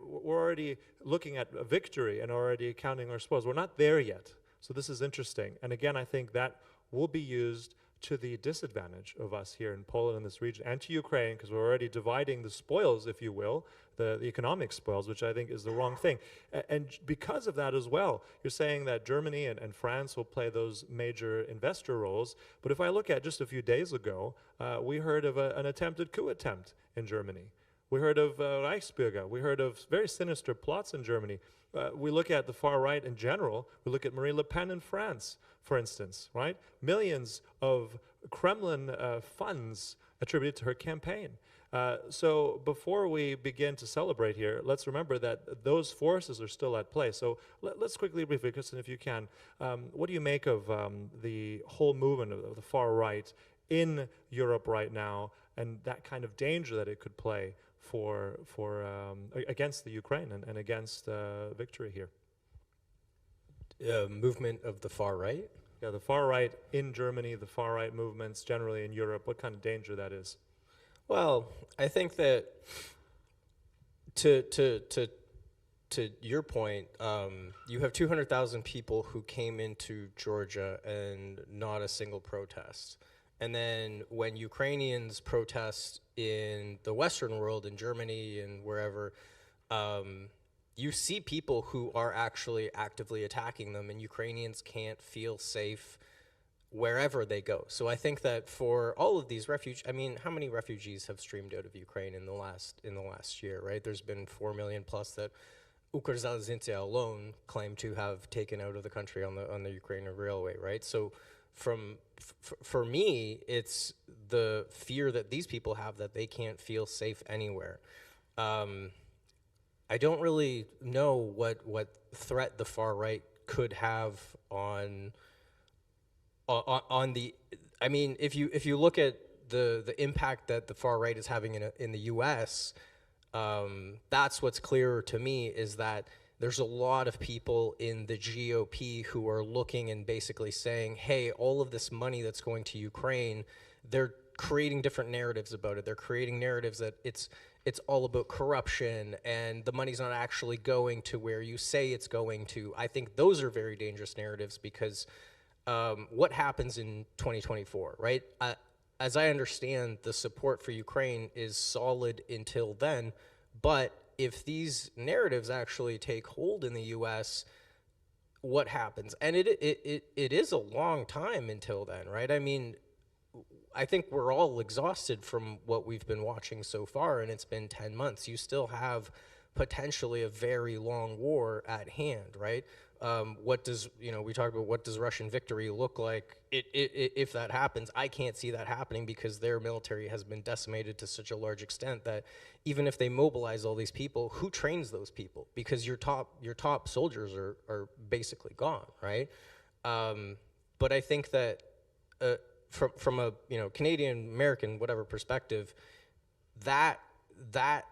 we're already looking at a victory and already counting our spoils. We're not there yet, so this is interesting. And again, I think that will be used to the disadvantage of us here in Poland and this region, and to Ukraine, because we're already dividing the spoils, if you will, the economic spoils, which I think is the wrong thing. And because of that as well, you're saying that Germany and France will play those major investor roles. But if I look at just a few days ago, we heard of an attempted coup attempt in Germany. We heard of Reichsbürger. We heard of very sinister plots in Germany. We look at the far right in general. We look at Marine Le Pen in France, for instance, right? Millions of Kremlin funds attributed to her campaign. So before we begin to celebrate here, let's remember that those forces are still at play. So let's quickly, briefly, Kristen, if you can, what do you make of the whole movement of the far right in Europe right now, and that kind of danger that it could play against the Ukraine and against victory here? Movement of the far right? Yeah, the far right in Germany, the far right movements generally in Europe, what kind of danger that is? Well, I think that to your point, you have 200,000 people who came into Georgia and not a single protest. And then when Ukrainians protest in the Western world, in Germany and wherever, you see people who are actually actively attacking them, and Ukrainians can't feel safe wherever they go. So I think that for all of these refugees, I mean, how many refugees have streamed out of Ukraine in the last year, right? There's been 4 million plus that Ukrzaliznytsia alone claimed to have taken out of the country on the Ukrainian railway, right? So for me, it's the fear that these people have that they can't feel safe anywhere. I don't really know what threat the far right could have on the. I mean, if you look at the impact that the far right is having in the U.S., that's what's clearer to me, is that there's a lot of people in the GOP who are looking and basically saying, hey, all of this money that's going to Ukraine, they're creating different narratives about it. They're creating narratives that it's all about corruption and the money's not actually going to where you say it's going to. I think those are very dangerous narratives, because what happens in 2024, right? As I understand, the support for Ukraine is solid until then, but if these narratives actually take hold in the U.S., what happens? And it is a long time until then, right? I mean, I think we're all exhausted from what we've been watching so far, and it's been 10 months. You still have potentially a very long war at hand, right? We talk about what does Russian victory look like if that happens. I can't see that happening, because their military has been decimated to such a large extent that even if they mobilize all these people, who trains those people? Because your top soldiers are basically gone, right? But I think that from a Canadian, American, whatever perspective, that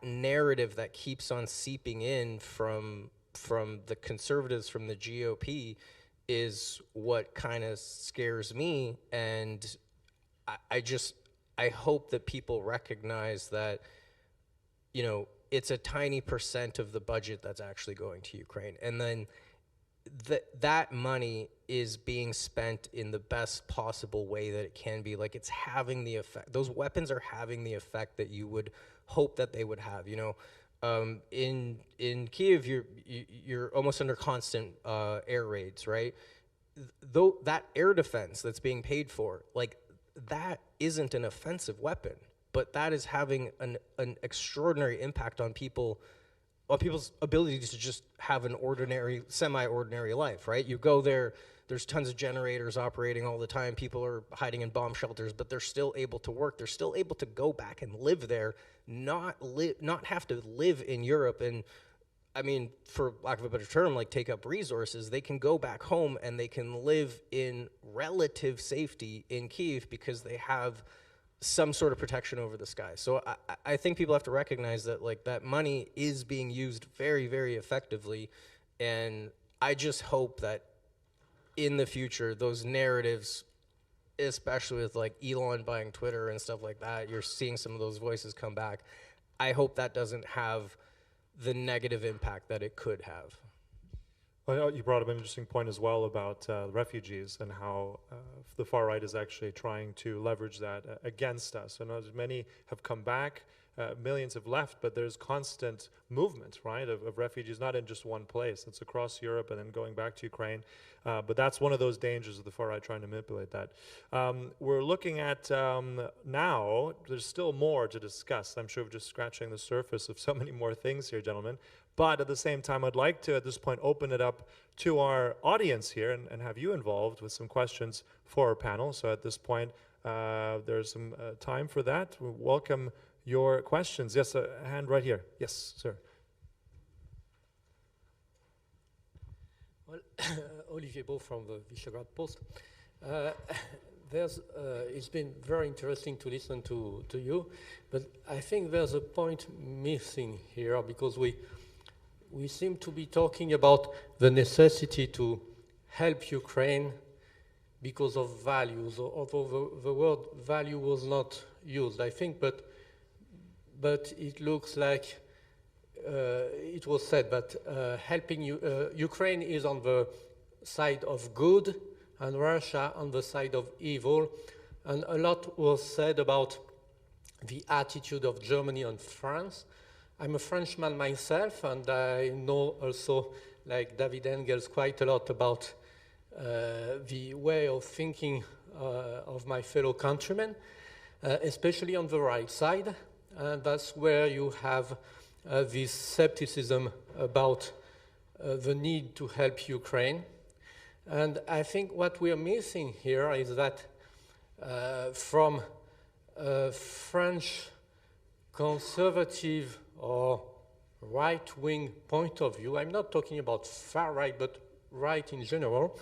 narrative that keeps on seeping in from the conservatives, from the GOP, is what kind of scares me. And I hope that people recognize that, you know, it's a tiny % of the budget that's actually going to Ukraine. And then that money is being spent in the best possible way that it can be. Like, it's having the effect. Those weapons are having the effect that you would hope that they would have. You know, in Kyiv, you're almost under constant air raids, right? Though that air defense that's being paid for, like, that isn't an offensive weapon, but that is having an extraordinary impact on people's ability to just have an ordinary, semi-ordinary life, right? You go there, there's tons of generators operating all the time, people are hiding in bomb shelters, but they're still able to work, they're still able to go back and live there, not have to live in Europe, and I mean, for lack of a better term, like, take up resources. They can go back home and they can live in relative safety in Kyiv because they have some sort of protection over the sky. So I think people have to recognize that, like, that money is being used very, very effectively. And I just hope that in the future, those narratives, especially with, like, Elon buying Twitter and stuff like that, you're seeing some of those voices come back. I hope that doesn't have the negative impact that it could have. Well, you brought up an interesting point as well about refugees and how the far right is actually trying to leverage that against us. And as many have come back, millions have left, but there's constant movement, right, of refugees, not in just one place. It's across Europe and then going back to Ukraine. But that's one of those dangers of the far right trying to manipulate that. We're looking at now, there's still more to discuss. I'm sure we're just scratching the surface of so many more things here, gentlemen. But at the same time, I'd like to, at this point, open it up to our audience here and have you involved with some questions for our panel. So at this point, there's some time for that. We welcome your questions. Yes, a hand right here. Yes, sir. Well, Olivier Beau from the Visegrad Post. It's been very interesting to listen to you, but I think there's a point missing here, because we seem to be talking about the necessity to help Ukraine because of values, although the word value was not used, I think, but it looks like it was said that helping Ukraine is on the side of good and Russia on the side of evil. And a lot was said about the attitude of Germany and France. I'm a Frenchman myself, and I know also, like David Engels, quite a lot about the way of thinking of my fellow countrymen, especially on the right side. And that's where you have this skepticism about the need to help Ukraine. And I think what we're missing here is that from a French conservative or right-wing point of view, I'm not talking about far right, but right in general,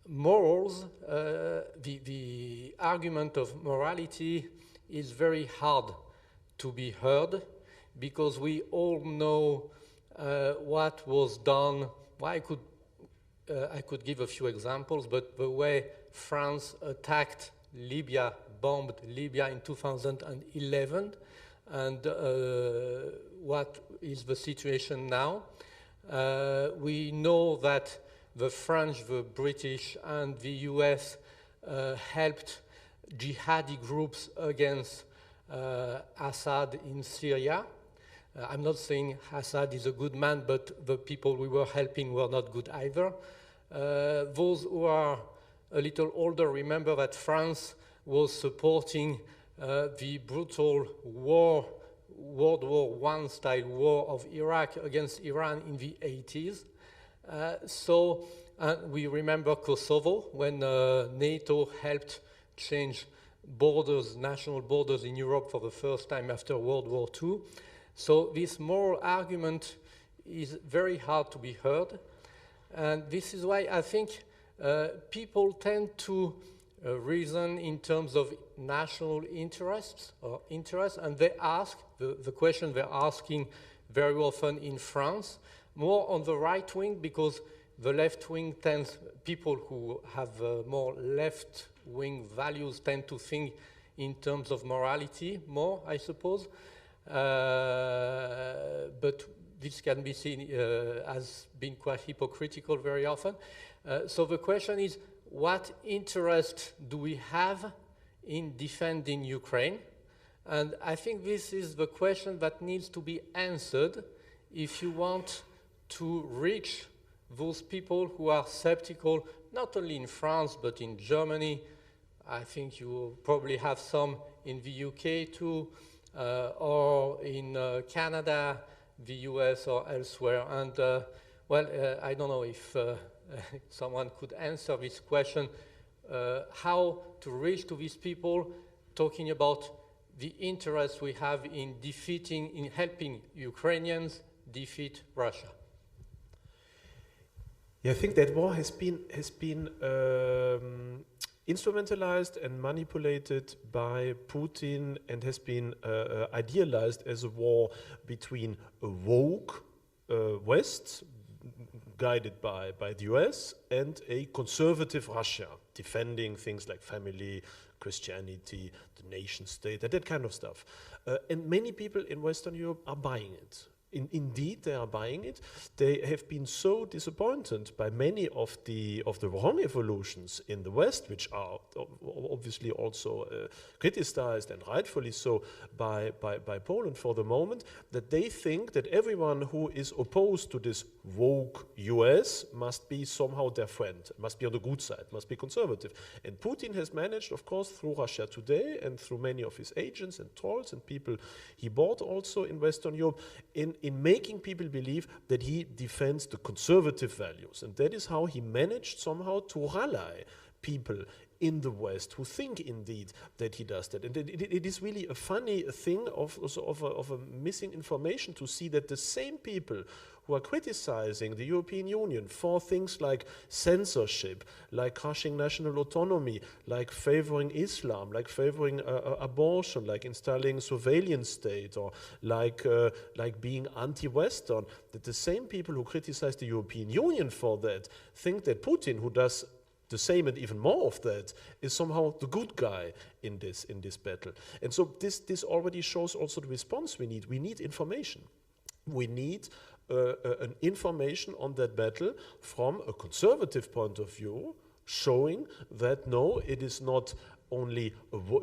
morals, the argument of morality is very hard to be heard, because we all know what was done. Well, I could give a few examples, but the way France attacked Libya, bombed Libya in 2011, and what is the situation now. We know that the French, the British, and the US helped jihadi groups against Assad in Syria. I'm not saying Assad is a good man, but the people we were helping were not good either. Those who are a little older remember that France was supporting the brutal war, World War I style war of Iraq against Iran in the 80s. So we remember Kosovo, when NATO helped change borders, national borders in Europe for the first time after World War II. So this moral argument is very hard to be heard. And this is why I think people tend to reason in terms of national interests or interests, and they ask, the question they're asking very often in France, more on the right wing, because the left-wing people who have more left-wing values tend to think in terms of morality more, I suppose. But this can be seen as being quite hypocritical very often. So the question is, what interest do we have in defending Ukraine? And I think this is the question that needs to be answered if you want to reach those people who are skeptical, not only in France, but in Germany. I think you probably have some in the UK too, or in Canada, the US, or elsewhere. And well, I don't know if someone could answer this question, how to reach to these people, talking about the interest we have in defeating, in helping Ukrainians defeat Russia. Yeah, I think that war has been instrumentalized and manipulated by Putin and has been idealized as a war between a woke West, guided by the US, and a conservative Russia, defending things like family, Christianity, the nation state, and that kind of stuff. And many people in Western Europe are buying it. Indeed, they are buying it. They have been so disappointed by many of the wrong evolutions in the West, which are obviously also criticized, and rightfully so, by Poland for the moment, that they think that everyone who is opposed to this woke US must be somehow their friend, must be on the good side, must be conservative. And Putin has managed, of course, through Russia Today and through many of his agents and trolls and people he bought also in Western Europe, in making people believe that he defends the conservative values. And that is how he managed somehow to rally people in the West who think indeed that he does that. And it is really a funny thing of a missing information to see that the same people who are criticizing the European Union for things like censorship, like crushing national autonomy, like favoring Islam, like favoring abortion, like installing surveillance state, or like being anti-Western, that the same people who criticize the European Union for that think that Putin, who does the same and even more of that, is somehow the good guy in this battle. And so this already shows also the response we need. We need information. We need an information on that battle from a conservative point of view, showing that no, it is not only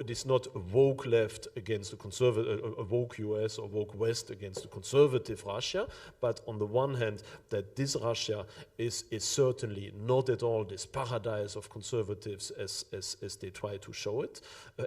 it is not a woke left against a conservative, a woke US or woke West against a conservative Russia, but on the one hand that this Russia is certainly not at all this paradise of conservatives as they try to show it,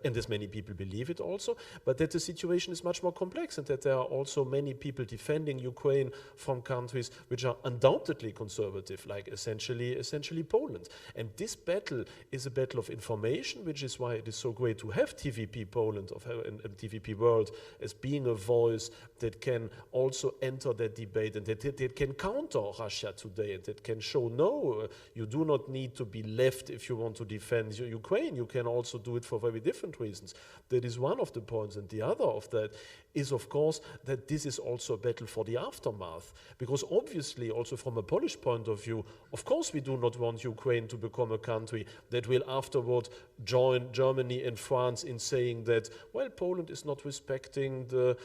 and as many people believe it also, but that the situation is much more complex, and that there are also many people defending Ukraine from countries which are undoubtedly conservative, like essentially Poland. And this battle is a battle of information, which is why it is so great to have TVP Poland and TVP World as being a voice that can also enter that debate, and that can counter Russia Today, and that can show, no, you do not need to be left if you want to defend Ukraine. You can also do it for very different reasons. That is one of the points. And the other of that is, of course, that this is also a battle for the aftermath. Because obviously, also from a Polish point of view, of course we do not want Ukraine to become a country that will afterward join Germany and France in saying that, well, Poland is not respecting the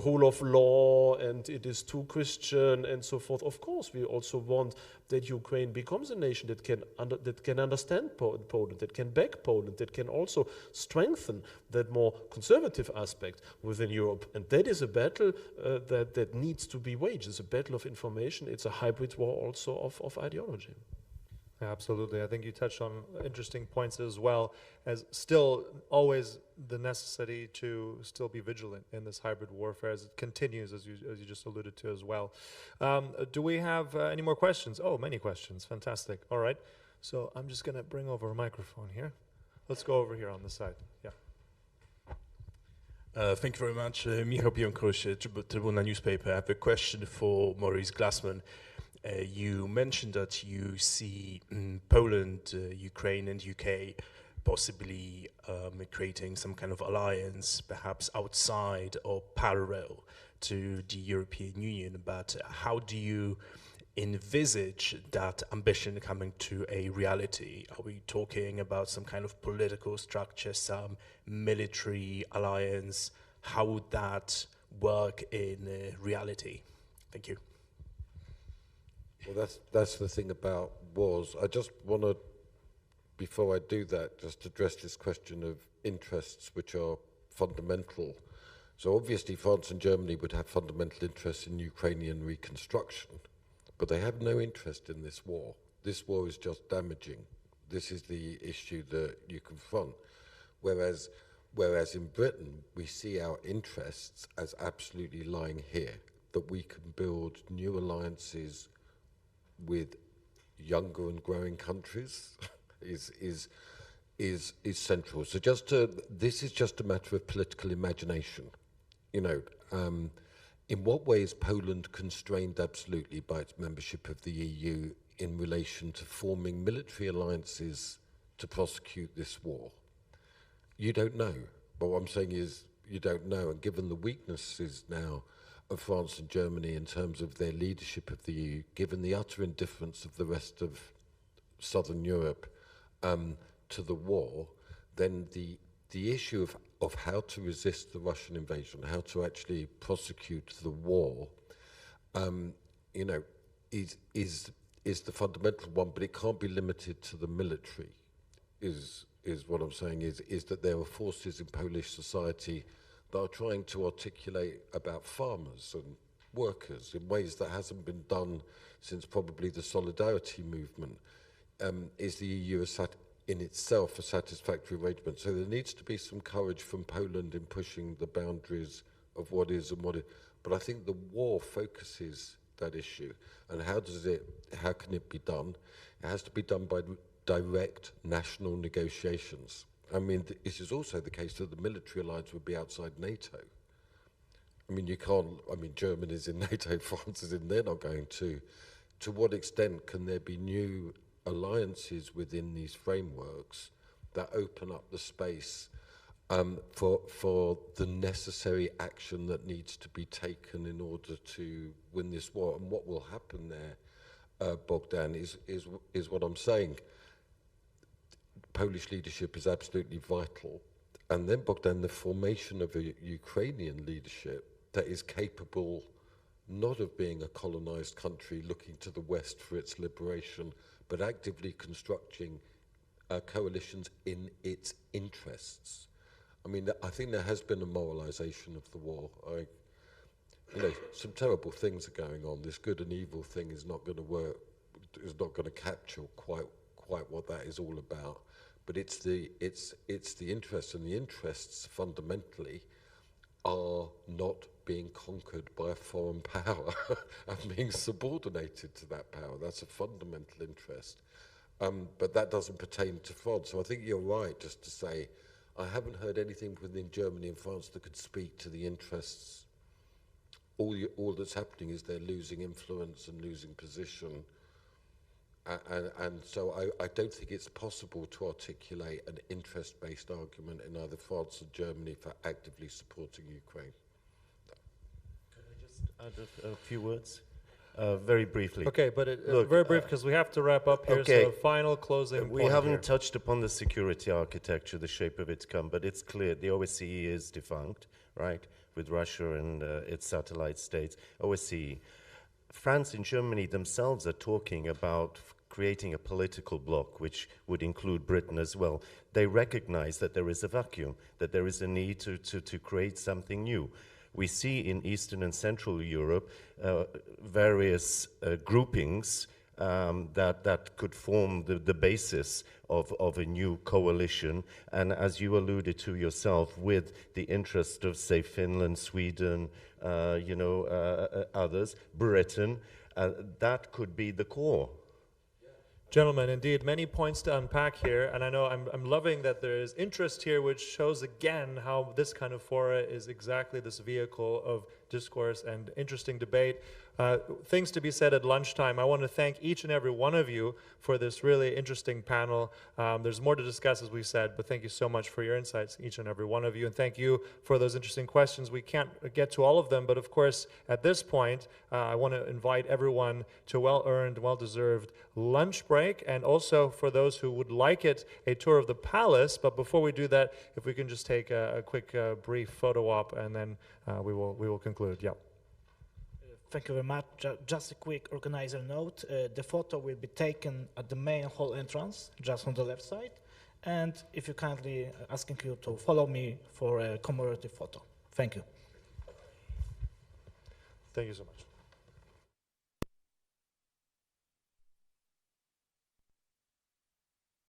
rule of law, and it is too Christian and so forth. Of course, we also want that Ukraine becomes a nation that can understand Poland, that can back Poland, that can also strengthen that more conservative aspect within Europe. And that is a battle that needs to be waged. It's a battle of information. It's a hybrid war also of ideology. Absolutely. I think you touched on interesting points as well, as still always the necessity to still be vigilant in this hybrid warfare as it continues, as you just alluded to as well. Do we have any more questions? Oh, many questions. Fantastic. All right. So I'm just going to bring over a microphone here. Let's go over here on the side. Yeah. Thank you very much. Michał Piąkruś, Tribuna newspaper. I have a question for Maurice Glasman. You mentioned that you see Poland, Ukraine and UK possibly creating some kind of alliance, perhaps outside or parallel to the European Union. But how do you envisage that ambition coming to a reality? Are we talking about some kind of political structure, some military alliance? How would that work in reality? Thank you. Well, that's the thing about wars. I just want to, before I do that, just address this question of interests which are fundamental. So obviously France and Germany would have fundamental interests in Ukrainian reconstruction, but they have no interest in this war. This war is just damaging. This is the issue that you confront. Whereas in Britain, we see our interests as absolutely lying here, that we can build new alliances with younger and growing countries is central. So this is just a matter of political imagination. You know, in what way is Poland constrained absolutely by its membership of the EU in relation to forming military alliances to prosecute this war? You don't know. But what I'm saying is you don't know. And given the weaknesses now of France and Germany in terms of their leadership of the EU, given the utter indifference of the rest of Southern Europe to the war, then the issue of how to resist the Russian invasion, how to actually prosecute the war, you know, is the fundamental one, but it can't be limited to the military, is what I'm saying, is that there are forces in Polish society that are trying to articulate about farmers and workers in ways that hasn't been done since probably the Solidarity movement. Is the EU in itself a satisfactory arrangement? So there needs to be some courage from Poland in pushing the boundaries of what is and what it. But I think the war focuses that issue. And how can it be done? It has to be done by direct national negotiations. I mean, this is also the case that the military alliance would be outside NATO. I mean, you can't, I mean, Germany is in NATO, France is in, they're not going to. To what extent can there be new alliances within these frameworks that open up the space for the necessary action that needs to be taken in order to win this war? And what will happen there, Bogdan, is what I'm saying. Polish leadership is absolutely vital. And then, Bogdan, the formation of a Ukrainian leadership that is capable not of being a colonized country looking to the West for its liberation, but actively constructing coalitions in its interests. I mean, I think there has been a moralization of the war. You know, some terrible things are going on. This good and evil thing is not going to work, is not going to capture quite what that is all about. But it's the interests, and the interests fundamentally are not being conquered by a foreign power and being subordinated to that power. That's a fundamental interest. But that doesn't pertain to France. So I think you're right just to say, I haven't heard anything within Germany and France that could speak to the interests. All that's happening is they're losing influence and losing position. And so I don't think it's possible to articulate an interest-based argument in either France or Germany for actively supporting Ukraine. Can I just add a few words? Very briefly. Okay, but Look, very brief, because we have to wrap up here, okay. so final closing We point haven't here. touched upon the security architecture, the shape of its come, but it's clear the OSCE is defunct, right, with Russia and its satellite states. OSCE. France and Germany themselves are talking about creating a political bloc, which would include Britain as well. They recognize that there is a vacuum, that there is a need to create something new. We see in Eastern and Central Europe various groupings that could form the basis of a new coalition. And as you alluded to yourself, with the interest of, say, Finland, Sweden, others, Britain, that could be the core. Gentlemen, indeed, many points to unpack here, and I know I'm loving that there is interest here, which shows again how this kind of fora is exactly this vehicle of discourse and interesting debate. things to be said at lunchtime. I want to thank each and every one of you for this really interesting panel. There's more to discuss, as we said, but thank you so much for your insights, each and every one of you, and thank you for those interesting questions. We can't get to all of them, but of course, at this point, I want to invite everyone to a well-earned, well-deserved lunch break, and also for those who would like it, a tour of the palace. But before we do that, if we can just take a quick, brief photo op, and then we will conclude. Yeah. Thank you very much. Just a quick organizer note. The photo will be taken at the main hall entrance, just on the left side. And if you kindly asking you to follow me for a commemorative photo. Thank you. Thank you so much.